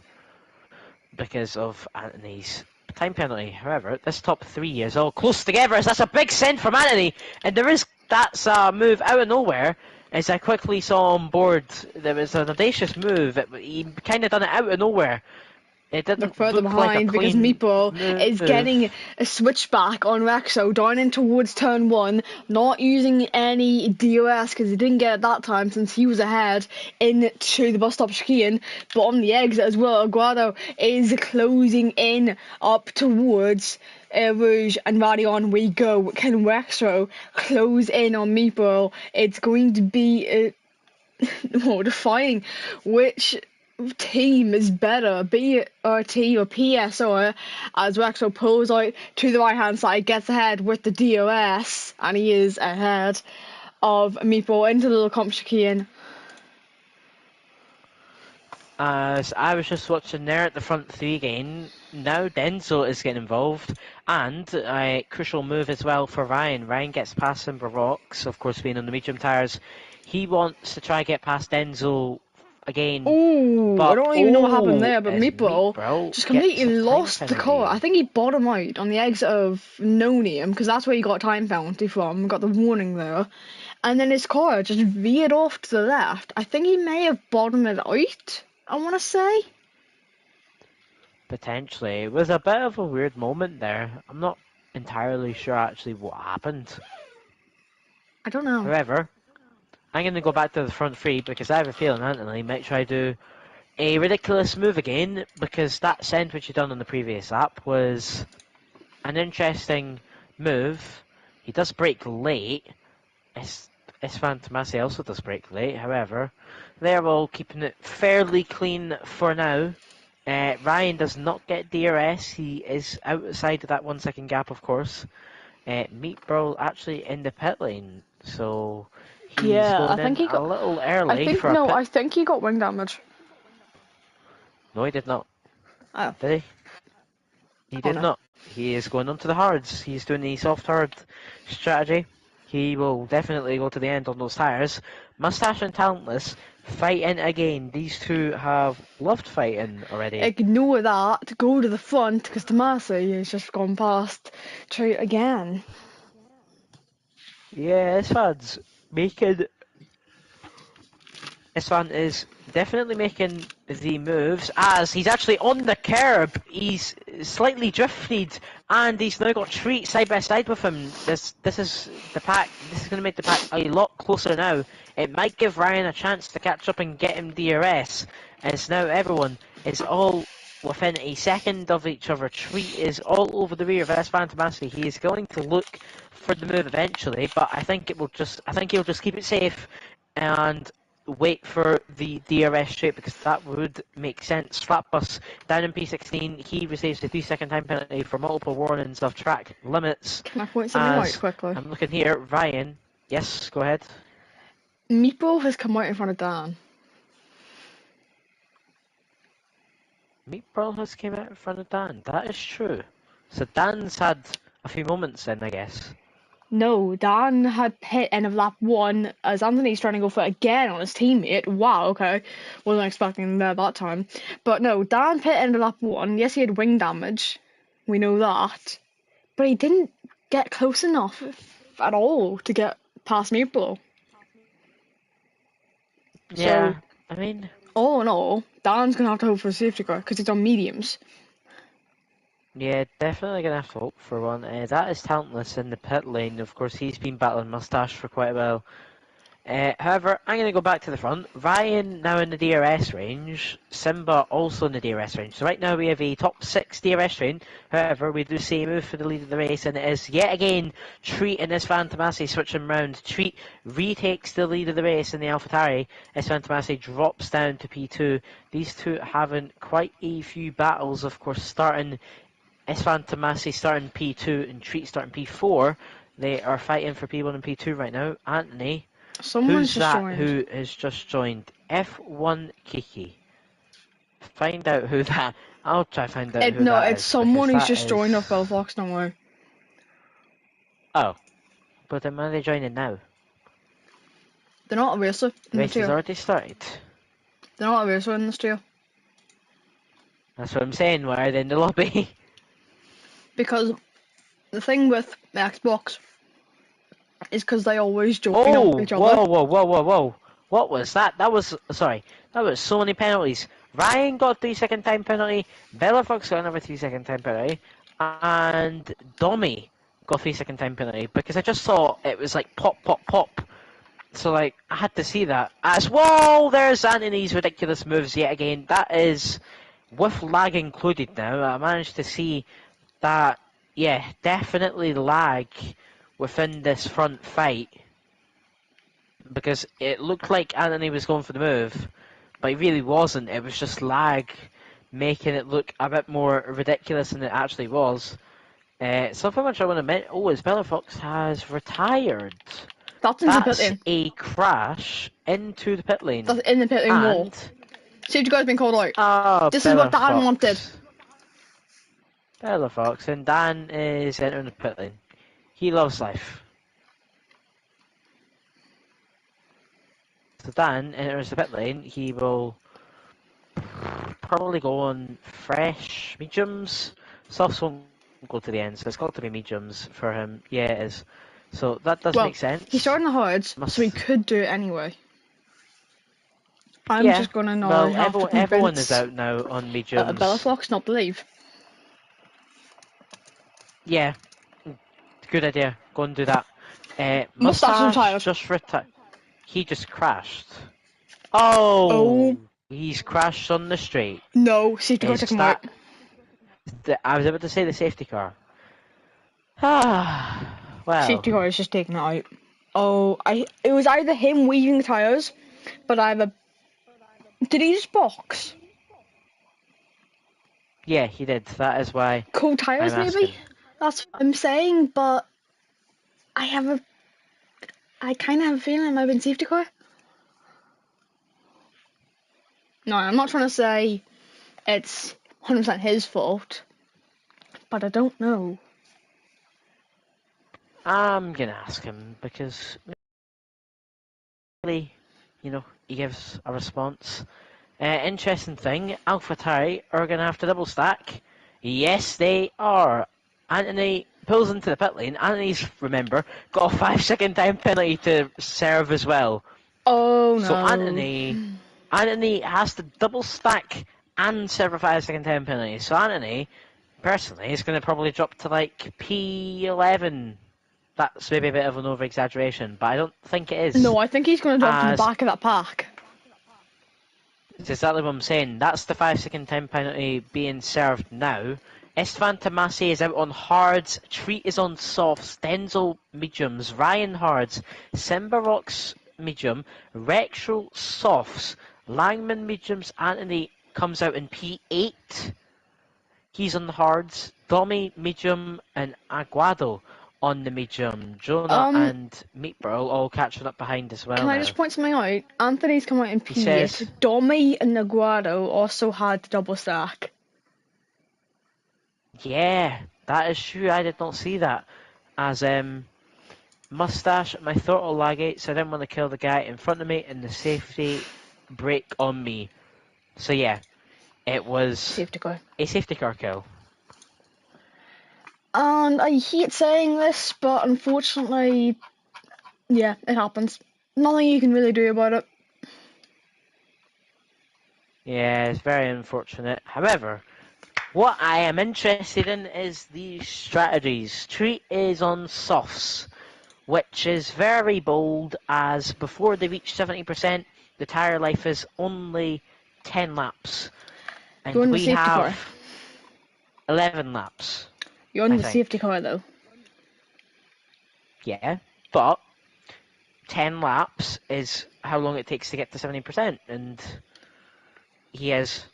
because of Anthony's time penalty. However, this top 3 is all close together as that's a big send from Anthony, and that's a move out of nowhere. As I quickly saw on board, there was an audacious move. He kind of done it out of nowhere. It Look didn't further look like a behind because clean Meeple is move. getting a switchback on Rexo down in towards turn 1, not using any DOS because he didn't get it that time since he was ahead into the bus stop chicane. But on the exit as well, Aguado is closing in up towards Rouge, and ready on we go. Can Rexo close in on Meeple? It's going to be defining which team is better, BRT or PSR, as Rexo pulls out to the right hand side, gets ahead with the DOS, and he is ahead of Meeple into the little comp chicane. As I was just watching there at the front 3 again, now Denzo is getting involved, and a crucial move as well for Ryan. Ryan gets past Simba Rocks, of course being on the medium tyres. He wants to try get past Denzo again, Ooh, I but don't even know what happened there, but as Meeple Meatbro just gets completely a time lost the car. I penalty. think he bottomed out on the exit of No Name, because that's where he got time penalty from, got the warning there. And then his car just veered off to the left. I think he may have bottomed it out, I want to say. Potentially. It was a bit of a weird moment there. I'm not entirely sure actually what happened. I don't know. However, I'm going to go back to the front 3 because I have a feeling Anthony might try to do a ridiculous move again, because that send which he done on the previous lap was an interesting move. He does brake late. Isfan Tomasi also does brake late, however. They're all keeping it fairly clean for now. Ryan does not get DRS. He is outside of that 1 second gap, of course. Meatbro actually in the pit lane, so he's Yeah, going in a little I early think, for a no, pit. I think he got wing damage. No, he did not. Oh, Did he? He oh did no. not. He is going on to the hards. He's doing the soft hard strategy. He will definitely go to the end on those tyres. Mustache and Talentless fighting again. These two have loved fighting already. Ignore that. Go to the front because Tomasi has just gone past Trout again. Yeah, Isfan is definitely making the moves as he's actually on the curb. He's slightly drifted and he's now got Treat side by side with him. This is the pack. This is going to make the pack a lot closer now. It might give Ryan a chance to catch up and get him DRS. As now everyone is all within a second of each other. Treat is all over the rear of Isfan Tomasi. He is going to look for the move eventually, but I think he'll just keep it safe and wait for the DRS straight because that would make sense. Flatbus down in P16, he receives a 3-second time penalty for multiple warnings of track limits. Can I point something out As quickly? I'm looking here, Ryan. Yes, go ahead. Meatball has come out in front of Dan. Meatball has came out in front of Dan. That is true. So Dan's had a few moments then, I guess. No, Dan had hit end of lap 1 as Anthony's trying to go for it again on his teammate. Wow, okay. Wasn't expecting that time. But no, Dan hit end of lap 1. Yes, he had wing damage. We know that. But he didn't get close enough at all to get past Meatball. Yeah, So, I mean, all in all, Dan's going to have to hope for a safety car because he's on mediums. yeah, definitely gonna have to hope for one. That is Talentless in the pit lane. Of course, he's been battling Mustache for quite a while. However, I'm going to go back to the front. Ryan now in the DRS range. Simba also in the DRS range. So right now we have a top 6 DRS train. However, we do see a move for the lead of the race, and it is yet again Treat and Isfan Tomasi switching round. Treat retakes the lead of the race in the AlphaTauri. Isfan Tomasi drops down to P2. These two having quite a few battles, of course, starting Isfan Tomasi starting P2 and Treat starting P4. They are fighting for P1 and P2 right now. Anthony, Someone's who's just that joined. who has just joined? F1 Kiki. Find out who that. I'll try to find out who No, that it's is. someone Because who's that just joined off is. Belfox, don't worry. Oh. But then when are they joining now? They're not a racer The in the race has tier. already started. They're not a racer in this tier. That's what I'm saying. Why are they in the lobby? Because the thing with the Xbox is because they always join off Oh! each other. Whoa, whoa, whoa, whoa, whoa. What was that? That was. Sorry. That was so many penalties. Ryan got a 3-second time penalty. Bella Fox got another 3-second time penalty. And Dommy got a 3-second time penalty. Because I just saw it was like pop, pop, pop. So, like, I had to see that. As well, there's Anthony's ridiculous moves yet again. That is, with lag included now, I managed to see that, yeah, definitely lag within this front fight. Because it looked like Anthony was going for the move, but he really wasn't. It was just lag, making it look a bit more ridiculous than it actually was. Something which I want to mention, is Bella Fox has retired. That's into the pit That's lane. a crash into the pit lane. That's in the pit lane wall. And Safety car's been called out. This is Bella what Dan wanted. Fox. Bella Fox and Dan is entering the pit lane. He loves life. So Dan enters the pit lane. He will probably go on fresh mediums. Softs won't go to the end, so it's got to be mediums for him. Yeah, it is. So that does make sense. He's starting the hards, so he could do it anyway. I'm just gonna now have to everyone is convince out now on mediums. Bella Fox not to leave. Yeah, good idea. Go and do that. Mustache retired. Just retired. He just crashed. Oh, he's crashed on the straight. No, safety car took him out. I was about to say the safety car. Ah, well. Safety car is just taking it out. It was either him weaving the tyres, but did he just box? Yeah, he did. That is why. Cold tyres, maybe? That's what I'm saying, but I kind of have a feeling it might have been safety car. No, I'm not trying to say it's 100% his fault, but I don't know. I'm gonna ask him because maybe, he gives a response. Interesting thing, AlphaTauri are gonna have to double stack. Yes, they are. Anthony pulls into the pit lane. Anthony's, remember, got a 5-second time penalty to serve as well. Oh So no. Anthony has to double stack and serve a 5-second time penalty. So Anthony, personally, is going to probably drop to like P11. That's maybe a bit of an over exaggeration, but I don't think it is. No, I think he's going to drop to the As back of that pack. it's exactly what I'm saying. That's the 5-second time penalty being served now. Istvan Tomasi is out on hards, Treat is on softs, Denzel mediums, Ryan hards, Simbarox medium, Rexel softs, Langman mediums, Anthony comes out in P8. He's on the hards, Domi medium, and Aguado on the medium. Jonah Um, and Meatbro all catching up behind as can well I now. just point something out? Anthony's come out in He P8. says, Domi and Naguado also had double stack. yeah, that is true. I did not see that. As Mustache, my throttle lag so I didn't want to kill the guy in front of me, and the safety brake on me. So yeah, it was Safety car. a safety car kill. And I hate saying this, but unfortunately, yeah, it happens. Nothing you can really do about it. Yeah, it's very unfortunate. However, what I am interested in is the strategies. Treat is on softs, which is very bold, as before they reach 70%, the tyre life is only 10 laps. You're And in the we safety have car. 11 laps, You're in I the safety think. car though. Yeah, but 10 laps is how long it takes to get to 70%, and he has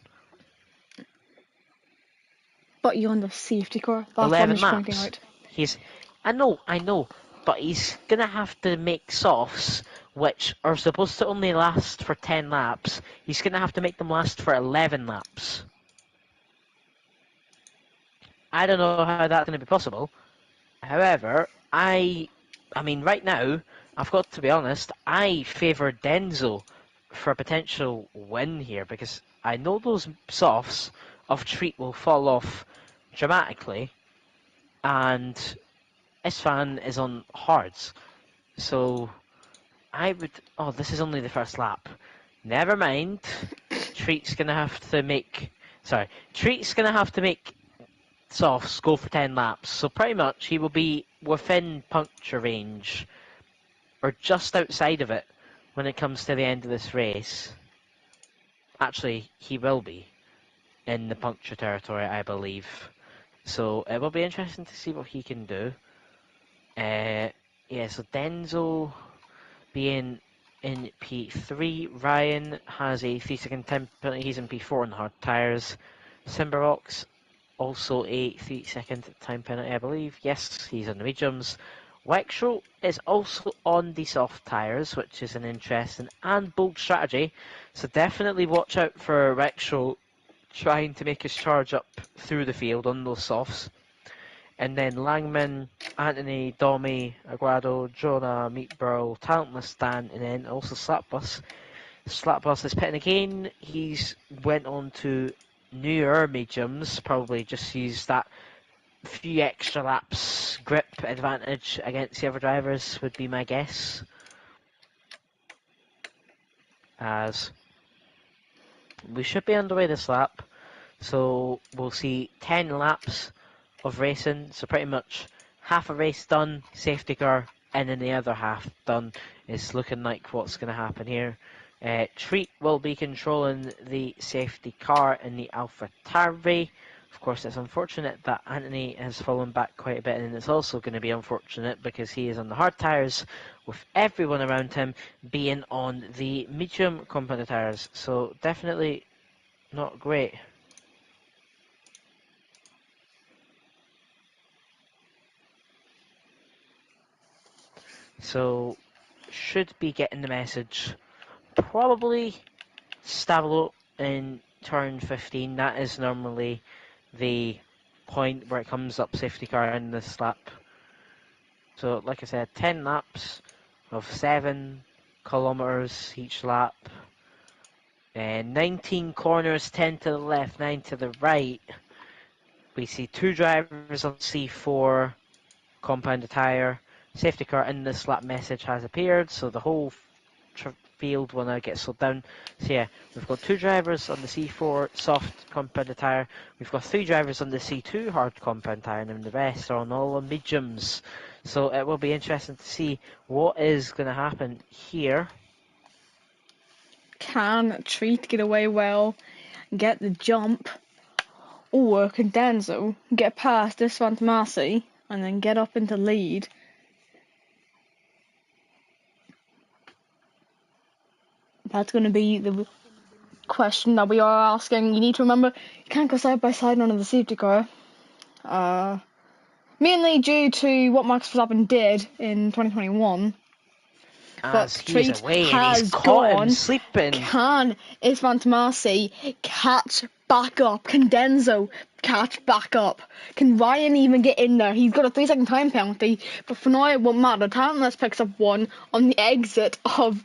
But you're in the safety car. That's what I'm 11 just pointing laps. out. He's, I know, but he's gonna have to make softs, which are supposed to only last for 10 laps. He's gonna have to make them last for 11 laps. I don't know how that's gonna be possible. However, I mean, right now, I've got to be honest, I favour Denzel for a potential win here, because I know those softs of Treat will fall off dramatically, and Isfan is on hards. So I would. Oh, this is only the first lap. Never mind. Treat's gonna have to make. Sorry, Treat's gonna have to make softs go for 10 laps. So pretty much he will be within puncture range, or just outside of it, when it comes to the end of this race. Actually, he will be in the puncture territory, I believe. So it will be interesting to see what he can do. Yeah, so Denzel being in P3. Ryan has a 3-second time penalty. He's in P4 on hard tyres. Simbarox also a 3-second time penalty, I believe. Yes, he's on the mediums. Wexel is also on the soft tyres, which is an interesting and bold strategy. So definitely watch out for Wexel trying to make his charge up through the field on those softs. And then Langman, Anthony, Domi, Aguado, Jonah, Meatbro, Talentless Stan, and then also Slapbus. Slapbus is pitting again. He's went on to newer mediums, probably just used that few extra laps grip advantage against the other drivers, would be my guess. As we should be underway this lap, so we'll see 10 laps of racing, so pretty much half a race done, safety car, and then the other half done. Is looking like what's going to happen here. Treat will be controlling the safety car in the Alpha Tauri. Of course, it's unfortunate that Anthony has fallen back quite a bit, and it's also going to be unfortunate because he is on the hard tyres, with everyone around him being on the medium compound tyres. So definitely not great. So should be getting the message. Probably Stavlo in turn 15. That is normally the point where it comes up safety car in this lap. So, like I said, 10 laps of 7 kilometers each lap. And 19 corners, 10 to the left, 9 to the right. We see 2 drivers on C4 compound tyre. Safety car in this lap message has appeared, so the whole field will now get slowed down. So yeah, we've got 2 drivers on the C4 soft compound tyre. We've got 3 drivers on the C2 hard compound tyre, and the rest are all on mediums. So it will be interesting to see what is going to happen here. Can Treat get away well, get the jump, or can Denzel get past this Fantomasi and then get up into lead? That's going to be the question that we are asking. You need to remember, you can't go side by side under the safety car. Mainly due to what Max Verstappen did in 2021. As But he's Treat away and he's has caught him gone. sleeping. Can Isvan Tomasi catch back up? Can Denzo catch back up? Can Ryan even get in there? He's got a 3-second time penalty, but for now it won't matter. Tantless picks up one on the exit of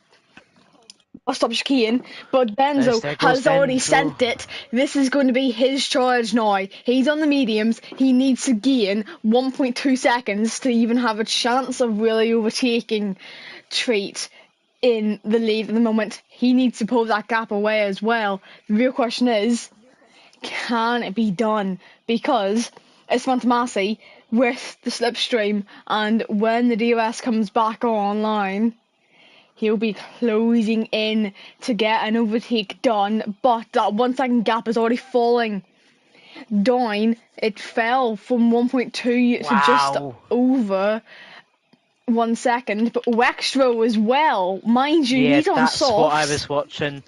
stop chicane, but As Benzo there goes has already Denzel. sent it. This is going to be his charge now. He's on the mediums. He needs to gain 1.2 seconds to even have a chance of really overtaking Treat in the lead at the moment. He needs to pull that gap away as well. The real question is, can it be done? Because it's Fantomasi with the slipstream, and when the DRS comes back online, he'll be closing in to get an overtake done, but that 1 second gap is already falling down. It fell from 1.2 to just Wow. over 1 second, but Wextro as well. Mind you, Yeah, he's on that's what I softs. was watching.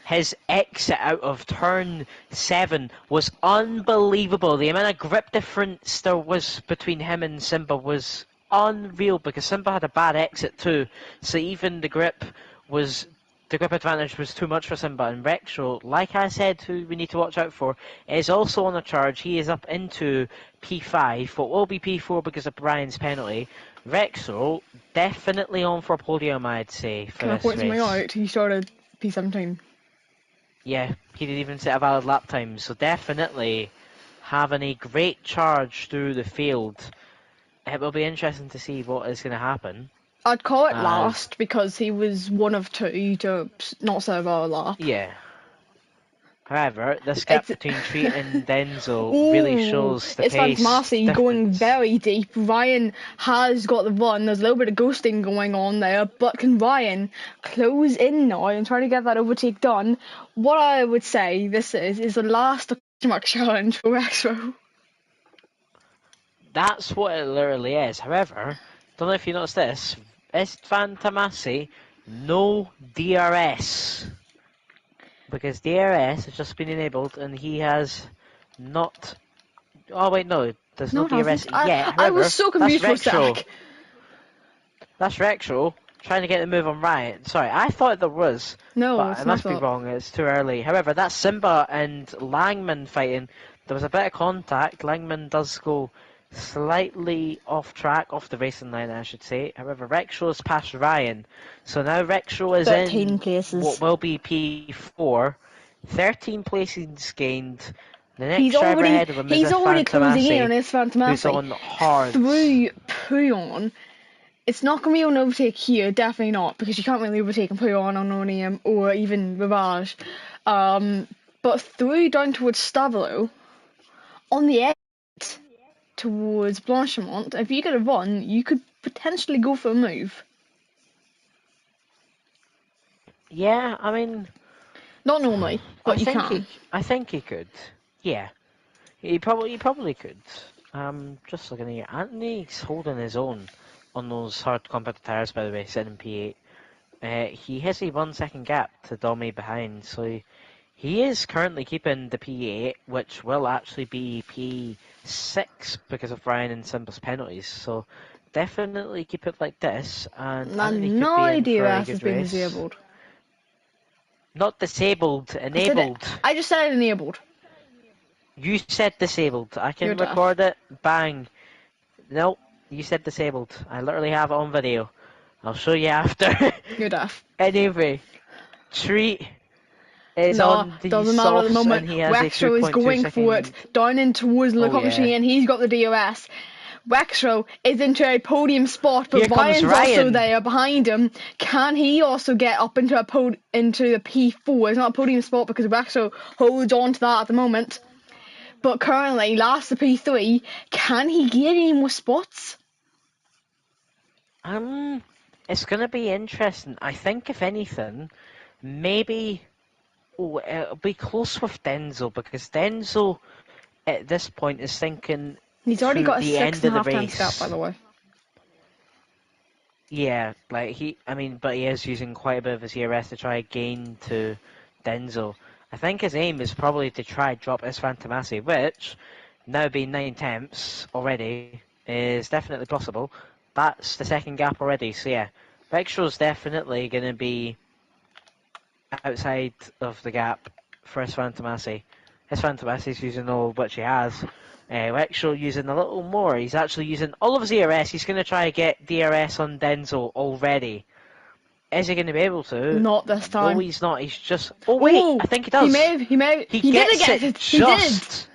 His exit out of turn 7 was unbelievable. The amount of grip difference there was between him and Simba was unreal, because Simba had a bad exit too. So even the grip advantage was too much for Simba. And Rexro, like I said, who we need to watch out for, is also on a charge. He is up into P5, what will be P4 because of Brian's penalty. Rexro definitely on for a podium, I'd say, for Can I this point something race. out? He started P17. Yeah, he didn't even set a valid lap time, so definitely having a great charge through the field. It will be interesting to see what is going to happen. I'd call it As last because he was one of 2 to not serve our lap. yeah. However, this gap It's between Treat and Denzel really Ooh, shows the it's pace Fantomasi going difference. very deep. Ryan has got the run. There's a little bit of ghosting going on there, but can Ryan close in now and try to get that overtake done? What I would say this is the last question mark challenge for Expo. That's what it literally is. However, don't know if you noticed this. Is Fantomasi no DRS? Because DRS has just been enabled and he has not. Oh wait, no, there's no No, it DRS hasn't. yet. I was However, so that's confused for a Rexro. sec. That's Rexro trying to get the move on Ryan. Sorry, I thought there was, No, but I it's not must be that. wrong. It's too early. However, that's Simba and Langman fighting. There was a bit of contact. Langman does go slightly off track, off the racing line, I should say. However, Rexro's past Ryan, so now Rexro is 13 in what places. will be P4. 13 places gained. The He's next driver already ahead of him is he's a already closing in on Fantomasi, his who's Fantomasi on hards. through Puyon. It's not going to be an overtake here, definitely not, because you can't really overtake and put on Ononium or even Ravage. But through down towards Stavilo, on the exit towards Blanchimont, if you get a run, you could potentially go for a move. Yeah, I mean, Not normally, I but you think he, can. I think he could. Yeah, he probably could. Just looking here, Anthony's holding his own on those hard compact tires. By the way, sitting in P8. He has a 1 second gap to Domi behind, so he is currently keeping the P8, which will actually be P6 because of Ryan and Simba's penalties. So definitely keep it like this, and Anthony And could no be in idea for a has good been race. disabled. Not disabled, I said it. enabled. I just said enabled. You said disabled. I You're can deaf. record it. Bang. Nope. You said disabled. I literally have it on video. I'll show you after. You're deaf. Anyway, Treat is No, on the doesn't matter at the softs and moment. he has a Wexro is 2.2 going for it, second. down in towards the Oh lookout yeah. machine, he's got the DRS. Wexro is into a podium spot, but Here comes Ryan's also Ryan. there behind him. Can he also get up into into the P4? It's not a podium spot because Wexro holds on to that at the moment. But currently, last the P3, can he get any more spots? It's gonna be interesting. I think if anything, maybe it'll be close with Denzel because Denzel at this point is thinking He's already to got a the end of the 6.5 times gap, by race. the way. Yeah, like but he is using quite a bit of his ERS to try gain to Denzel. I think his aim is probably to try drop F1 Tomasi, which now being 9 tenths already is definitely possible. That's the second gap already, so yeah, Vexral's definitely going to be outside of the gap for F1 Tomasi. F1 Tomasi's using all what she has. Vexral using a little more. He's actually using all of his ERS. He's going to try to get DRS on Denzel already. Is he going to be able to? Not this No, time. he's not. He's just. Oh wait, Oh, I think he he does. He didn't gets get it it. He did. just.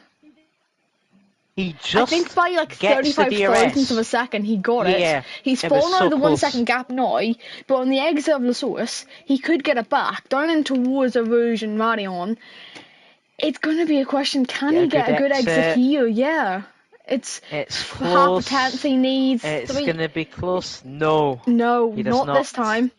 He I think just by like gets the 35 thousandths of a DRS. second he got it. Yeah, He's it was fallen out so of the 1 close. second gap now, but on the exit of the source, he could get it back down in towards Eroge and Marion. It's going to be a question, can Get he a good get a good exit exit. here? Yeah. It's It's half a tenth close. he needs. It's Three. gonna be close. No, No, he does not not. this time.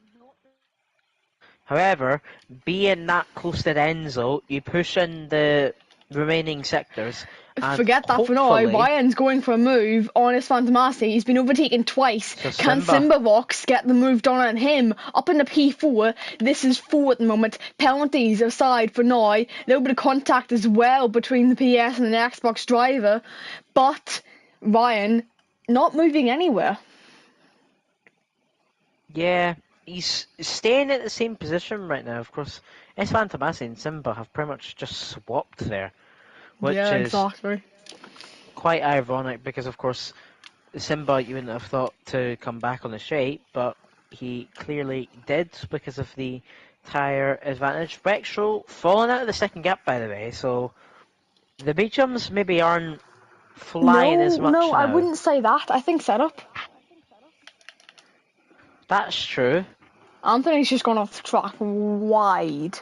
However, being that close to Denzel, you push in the remaining sectors, and Forget that for now. hopefully, Ryan's going for a move on his Phantomasi. He's been overtaken twice. so Can Simba. Simba get the move done on him? Up in the P4. This is 4 at the moment. Penalties aside for now. A little bit of contact as well between the PS and the Xbox driver. But Ryan not moving anywhere. Yeah, he's staying at the same position right now. Of course, Esfan Tomasi and Simba have pretty much just swapped there, which Yeah, is exactly. quite ironic because, of course, Simba you wouldn't have thought to come back on the straight, but he clearly did because of the tyre advantage. Rexro falling out of the second gap, by the way, so the mediums maybe aren't flying as No, much I now. wouldn't say that. I think setup. That's true. Anthony's just gone off track wide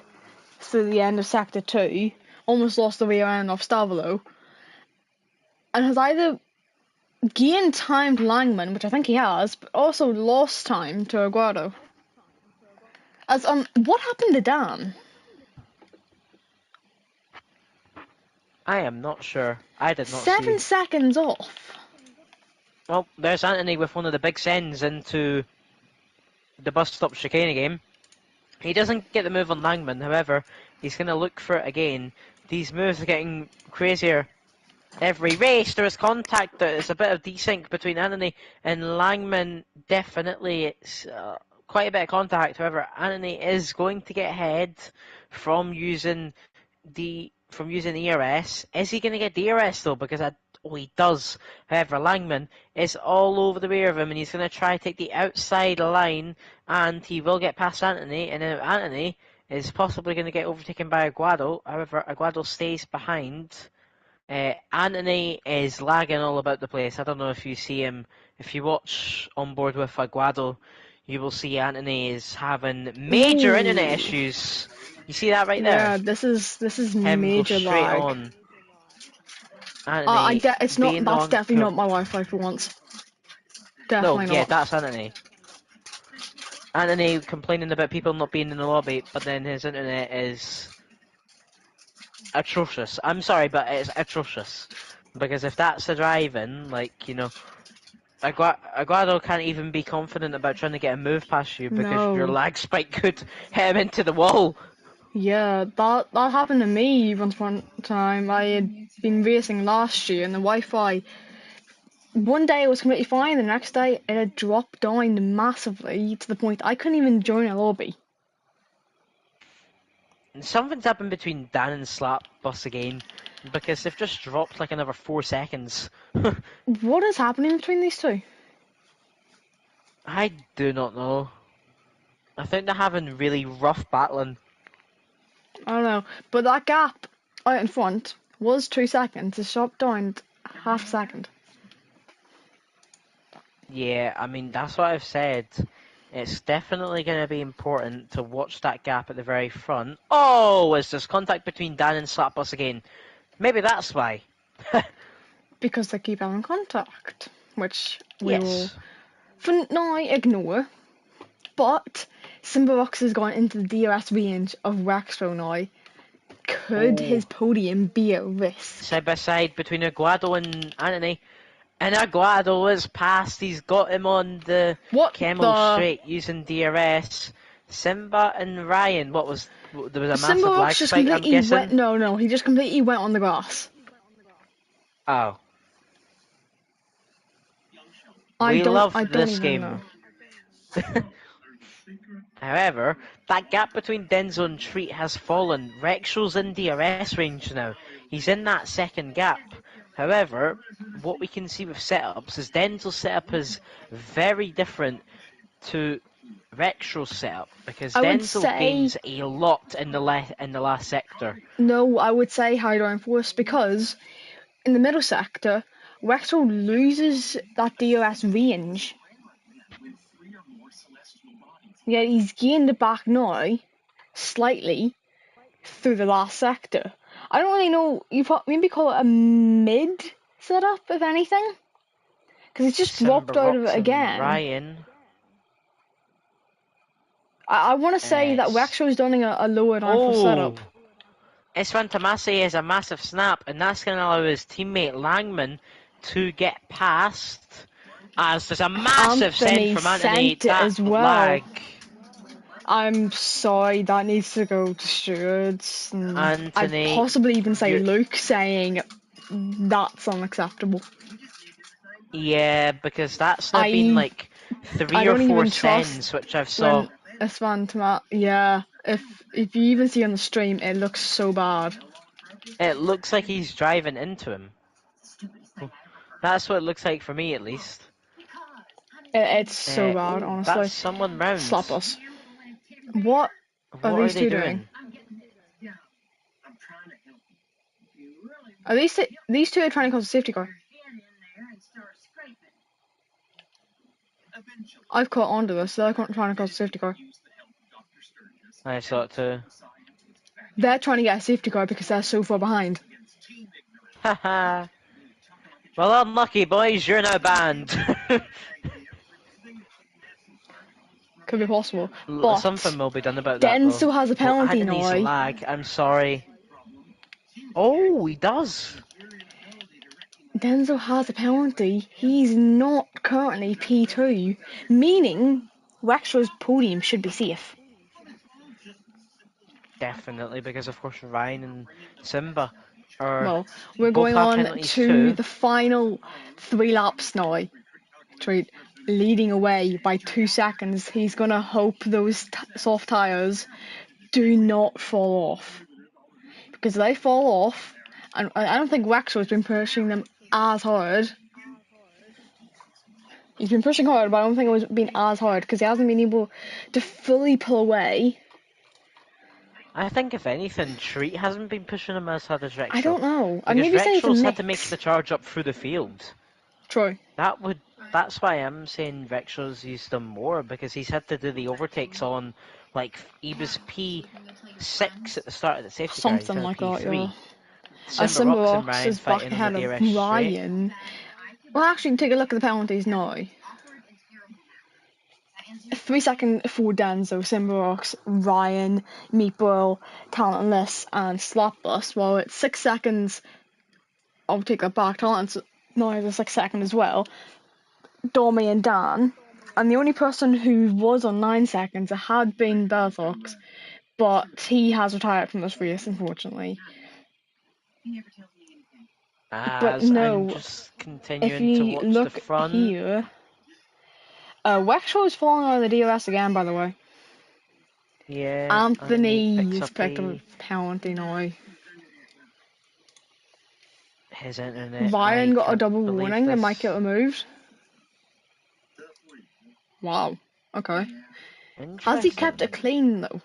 through the end of Sector 2, almost lost the rear end off Stavolo, and has either gained time to Langman, which I think he has, but also lost time to Aguado. As what happened to Dan? I am not sure. I did not 7 see. seconds off. Well, there's Anthony with one of the big sends into the bus stop chicane again. He doesn't get the move on Langman, however, he's going to look for it again. These moves are getting crazier. Every race there is contact, there's a bit of desync between Anthony and Langman. Definitely, it's quite a bit of contact. However, Anthony is going to get ahead from using ERS. Is he going to get DRS though? Because he does. However, Langman is all over the rear of him, and he's going to try to take the outside line, and he will get past Anthony, and then Anthony is possibly going to get overtaken by Aguado. However, Aguado stays behind. Anthony is lagging all about the place. I don't know if you see him. If you watch on board with Aguado, you will see Anthony is having major internet Ooh. issues. You see that right Yeah, there? this is Him go major straight lag. on. Anthony It's not. being That's on. definitely not my Wi-Fi for once. No, Definitely yeah, not. that's Anthony. Anthony complaining about people not being in the lobby, but then his internet is atrocious. I'm sorry, but it's atrocious. Because if that's the driving, like, Aguado can't even be confident about trying to get a move past you because your No. lag spike could hit him into the wall. Yeah, that happened to me once one time. I had been racing last year and the Wi-Fi. One day it was completely fine, the next day it had dropped down massively to the point I couldn't even join a lobby. And something's happened between Dan and Slap Bus again because they've just dropped like another 4 seconds. What is happening between these two? I do not know. I think they're having really rough battling. I don't know. But that gap out in front was 2 seconds. It's shot down half a second. Yeah, I mean, that's what I've said. It's definitely going to be important to watch that gap at the very front. Oh, it's just contact between Dan and Slapbus again. Maybe that's why. Because they keep having contact, which we will Yes. for now ignore. But Simbarox has gone into the DRS range of Waxtro now. Could his Oh, podium be at risk? side by side between Aguado and Anthony. And Aguado is past. He's got him on the What Camel the? straight using DRS. Simba and Ryan. There was a massive Simbarox lag just spike, I'm completely went. guessing. No, he just completely went on the grass. Oh, I we don't. love I don't this even know. game. However, that gap between Denzo and Treat has fallen. Rexhal's in DRS range now. He's in that second gap. However, what we can see with setups is Denzo's setup is very different to Rexhal's setup because I would Denzel say gains a lot in the last sector. no. I would say high downforce because in the middle sector, Wexel loses that DRS range. Yeah, he's gained it back now, slightly, through the last sector. I don't really know. You maybe call it a mid setup, if anything, because he's just Simba dropped out of it Rocks and again. Ryan. I want to say that It's Wexel is doing a lower downforce setup. oh, Esfan Tomasi has a massive snap, and that's going to allow his teammate Langman to get past. As there's a massive send Anthony from Anthony, sent it that as well. lag. I'm sorry, that needs to go to stewards. And I'd Anthony, possibly even say you're Luke saying that's unacceptable. yeah, because that's now been I like three I or don't four even trust sends, which I've saw. when Isfan Tomat. Yeah, if you even see on the stream, it looks so bad. It looks like he's driving into him. That's what it looks like for me, at least. It's so bad, Oh, that's honestly. someone Slap rounds. us. What are What are these they two doing? doing? Are these two are trying to cause a safety car? I've caught onto this. They're trying to cause a safety car. I thought to. They're trying to get a safety car because they're so far behind. Haha. Well, unlucky, boys. You're now banned. Could be possible. But Something will be done about that, though. Denso has a Oh, penalty Anthony's now. lag. I'm sorry. Oh, he does. Denso has a penalty. He's not currently P2, meaning Wexler's podium should be safe. Definitely, because of course Ryan and Simba are Well, we're both going have on penalties to too. the final 3 laps now. Treat leading away by 2 seconds. He's gonna hope those soft tires do not fall off, because if they fall off, and I don't think Waxer's been pushing them as hard. He's been pushing hard, but I don't think it was been as hard because he hasn't been able to fully pull away. I think if anything, Treat hasn't been pushing him as hard as I Rexall. don't know. I'd Because maybe say it's a Rexall's had to make mix. the charge up through the field. True. That's why I'm saying Rexall's used them more, because he's had to do the overtakes on, like, he was P6 at the start of the safety car, he's Something now like that, yeah. P3. Simba Rocks and Simbarox Ryan is back fighting on the ahead of DRS straight. Ryan. Well, actually, take a look at the penalties now. 3 second for Danzo, Simbarox, Ryan, Meatball, Talentless, and Slapbus. Well, it's 6 seconds. I'll take that back. Talent's now has a 6 second as well. Domi and Dan. And the only person who was on 9 seconds had been Berthox, but he has retired from this race, unfortunately. But As I'm no, just if continuing to you watch the look front. here, Wexford is falling out of the DRS again, by the way. Yeah, Anthony Anthony picks is up picked up a penalty now. his internet. Ryan I got a can't double believe warning, they might get this. removed. Wow. Okay. Has he kept it Interesting. clean though?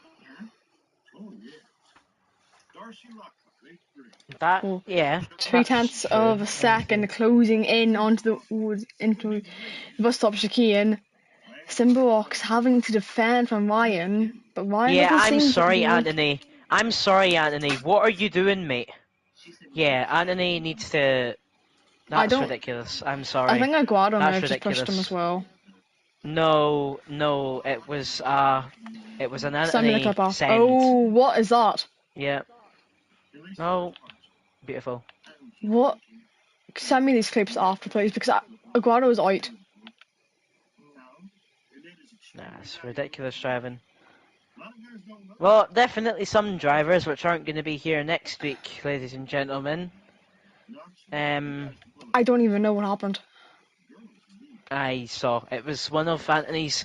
That, Well, yeah, two that's tenths true. of a second closing in onto into the bus stop chicane. Simbarox having to defend from Ryan, but Ryan Yeah, doesn't I'm seem to sorry, be. Anthony. I'm sorry, Anthony. What are you doing, mate? Yeah, Anthony needs to. I That's don't. ridiculous. I'm I sorry. think Aguado may That's have just pushed him as ridiculous. well. No, no, it was an Send me the Anthony clip off. send. Oh, what is that? Yeah. No, beautiful. What? Send me these clips after, please, because Aguado is out. Nah, it's ridiculous driving. Well, definitely some drivers which aren't going to be here next week, ladies and gentlemen. I don't even know what happened. I saw it was one of Anthony's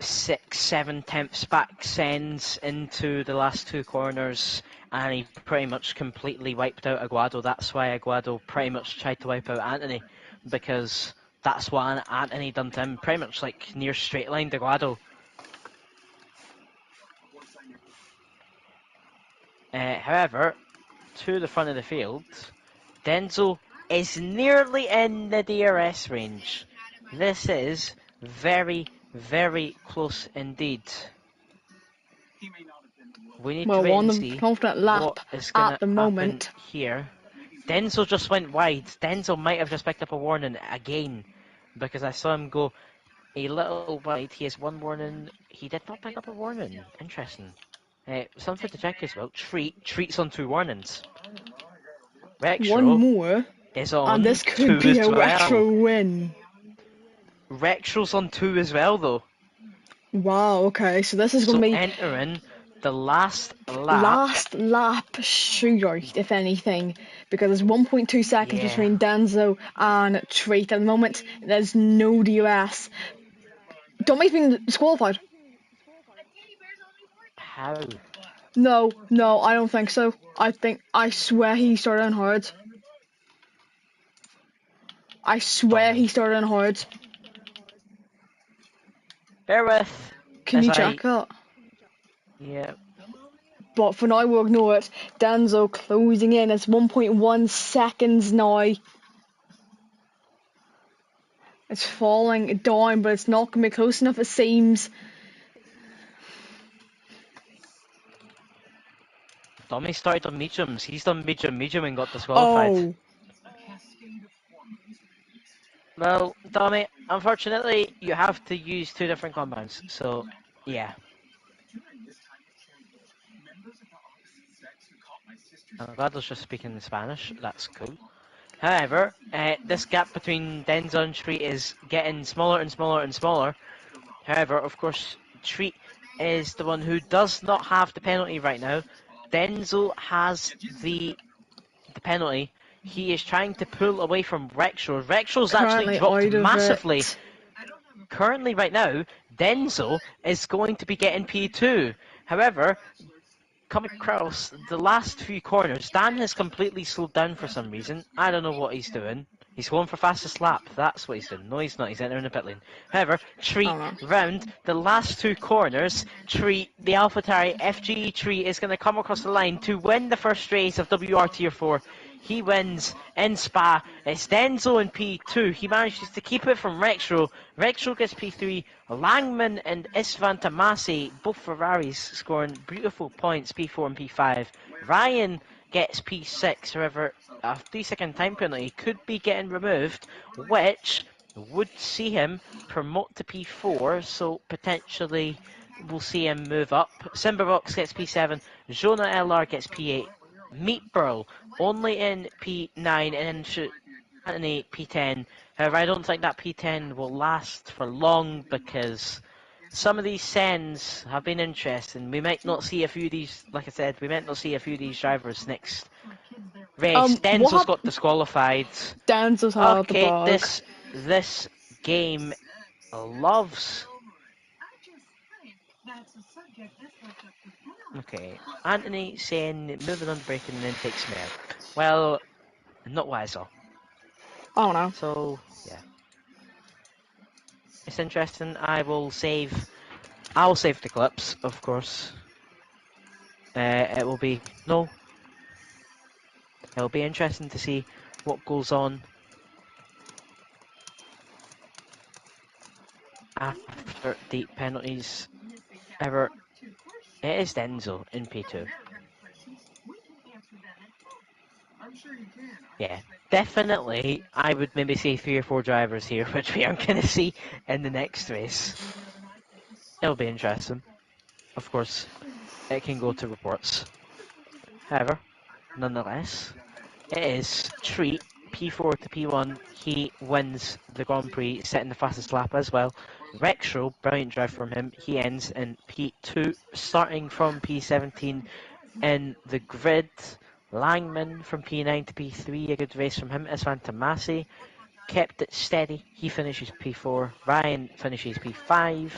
6, 7 tenths back sends into the last two corners, and he pretty much completely wiped out Aguado. That's why Aguado pretty much tried to wipe out Anthony, because that's what Anthony done to him. Pretty much like near straight line Aguado. However, to the front of the field, Denzel is nearly in the DRS range. This is very, very close indeed. We need to Well, wait on and the see penultimate what lap is going at to the happen moment. here. Denzel just went wide. Denzel might have just picked up a warning again, because I saw him go a little wide. He has one warning. He did not pick up a warning. Interesting. Something to check as well. Treats on 2 warnings. One Rexro more, is and on this could 2 be as a well. retro win. Rexro's on 2 as well though. Wow, okay, so this is going So to be entering the last lap. last lap shootout, if anything, because there's 1.2 seconds Yeah. between Danzo and Treat. At the moment, there's no DRS. Don't make me disqualified. How? No, no, I don't think so. I swear he started on hards. I swear he Tommy. started on hards. Bear with Can as you I. check that? Yeah. But for now, we'll ignore it. Danzo closing in. It's 1.1 seconds now. It's falling down, but it's not going to be close enough, it seems. Tommy started on mediums. He's done medium and got disqualified. Oh, Well, Tommy, unfortunately, you have to use 2 different compounds. So, yeah. I'm glad I was just speaking in Spanish. That's cool. However, this gap between Denzo and Treat is getting smaller and smaller and smaller. However, of course, Treat is the one who does not have the penalty right now. Denzo has the penalty. He is trying to pull away from Rexro. Rexro's actually currently dropped out of massively. it. Currently, right now, Denzo is going to be getting P2. However, coming across the last few corners, Dan has completely slowed down for some reason. I don't know what he's doing. He's going for fastest lap. That's what he's doing. No, he's not. He's entering the pit lane. However, I Treat don't know. round the last 2 corners. Treat, the AlphaTari FGE Treat is going to come across the line to win the first race of WR Tier 4. He wins in Spa. It's Denzo in P2. He manages to keep it from Rexro. Rexro gets P3. Langman and Istvan Tamasi, both Ferraris, scoring beautiful points, P4 and P5. Ryan gets P6. However, a 3-second time penalty could be getting removed, which would see him promote to P4. So potentially we'll see him move up. Simberbox gets P7. Jonah LR gets P8. Meat Burl only in P9 and then Anthony P10. However, I don't think that P10 will last for long because some of these sends have been interesting. We might not see a few of these, like I said, we might not see a few of these drivers next race. What Denzel's got happened? disqualified. Danzo's had the Okay, bug. this game loves. Okay, Anthony saying moving on to braking and then takes me out. Well, not what I saw. I don't know. So yeah. It's interesting. I'll save the clips, of course. It will be no. It'll be interesting to see what goes on after the penalties. Ever, it is Denzel in P2. Yeah, definitely. I would maybe say 3 or 4 drivers here, which we aren't going to see in the next race. It'll be interesting. Of course, it can go to reports. However, nonetheless, it is Treat P4 to P1. He wins the Grand Prix, setting the fastest lap as well. Rexro, brilliant drive from him. He ends in P2, starting from P17 in the grid. Langman from P9 to P3, a good race from him. Isvan Tamasi kept it steady. He finishes P4. Ryan finishes P5.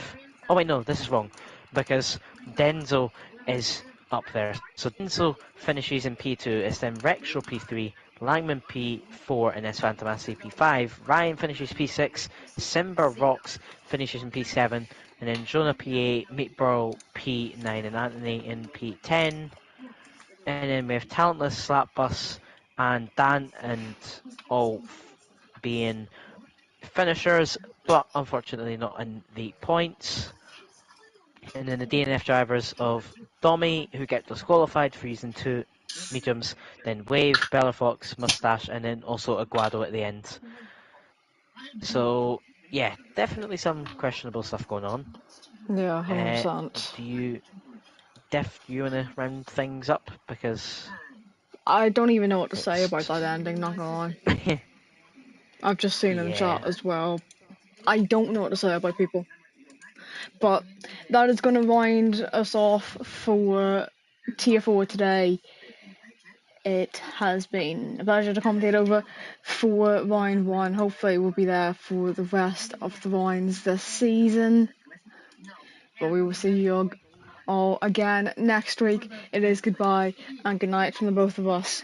Oh wait, no, this is wrong because Denzel is up there. So Denzel finishes in P2. It's then Rexro P3, Langman P4, and Isvan Tamasi P5. Ryan finishes P6. Simba Rocks finishes in P7, and then Jonah P8, Meatball P9, and Anthony in P10. And then we have Talentless, Slap Bus, and Dan and all being finishers, but unfortunately not in the points. And then the DNF drivers of Domi, who get disqualified for using 2 mediums, then Wave, Bellafox, Mustache, and then also Aguado at the end. So, yeah, definitely some questionable stuff going on. Yeah, 100%. Do you want to round things up? Because I don't even know what to say about it's... that ending, not gonna lie. I've just seen in the yeah. chat as well. I don't know what to say about people. But that is going to wind us off for Tier 4 today. It has been a pleasure to commentate over for round 1. Hopefully we'll be there for the rest of the rounds this season. But we will see you all again next week. It is goodbye and good night from the both of us.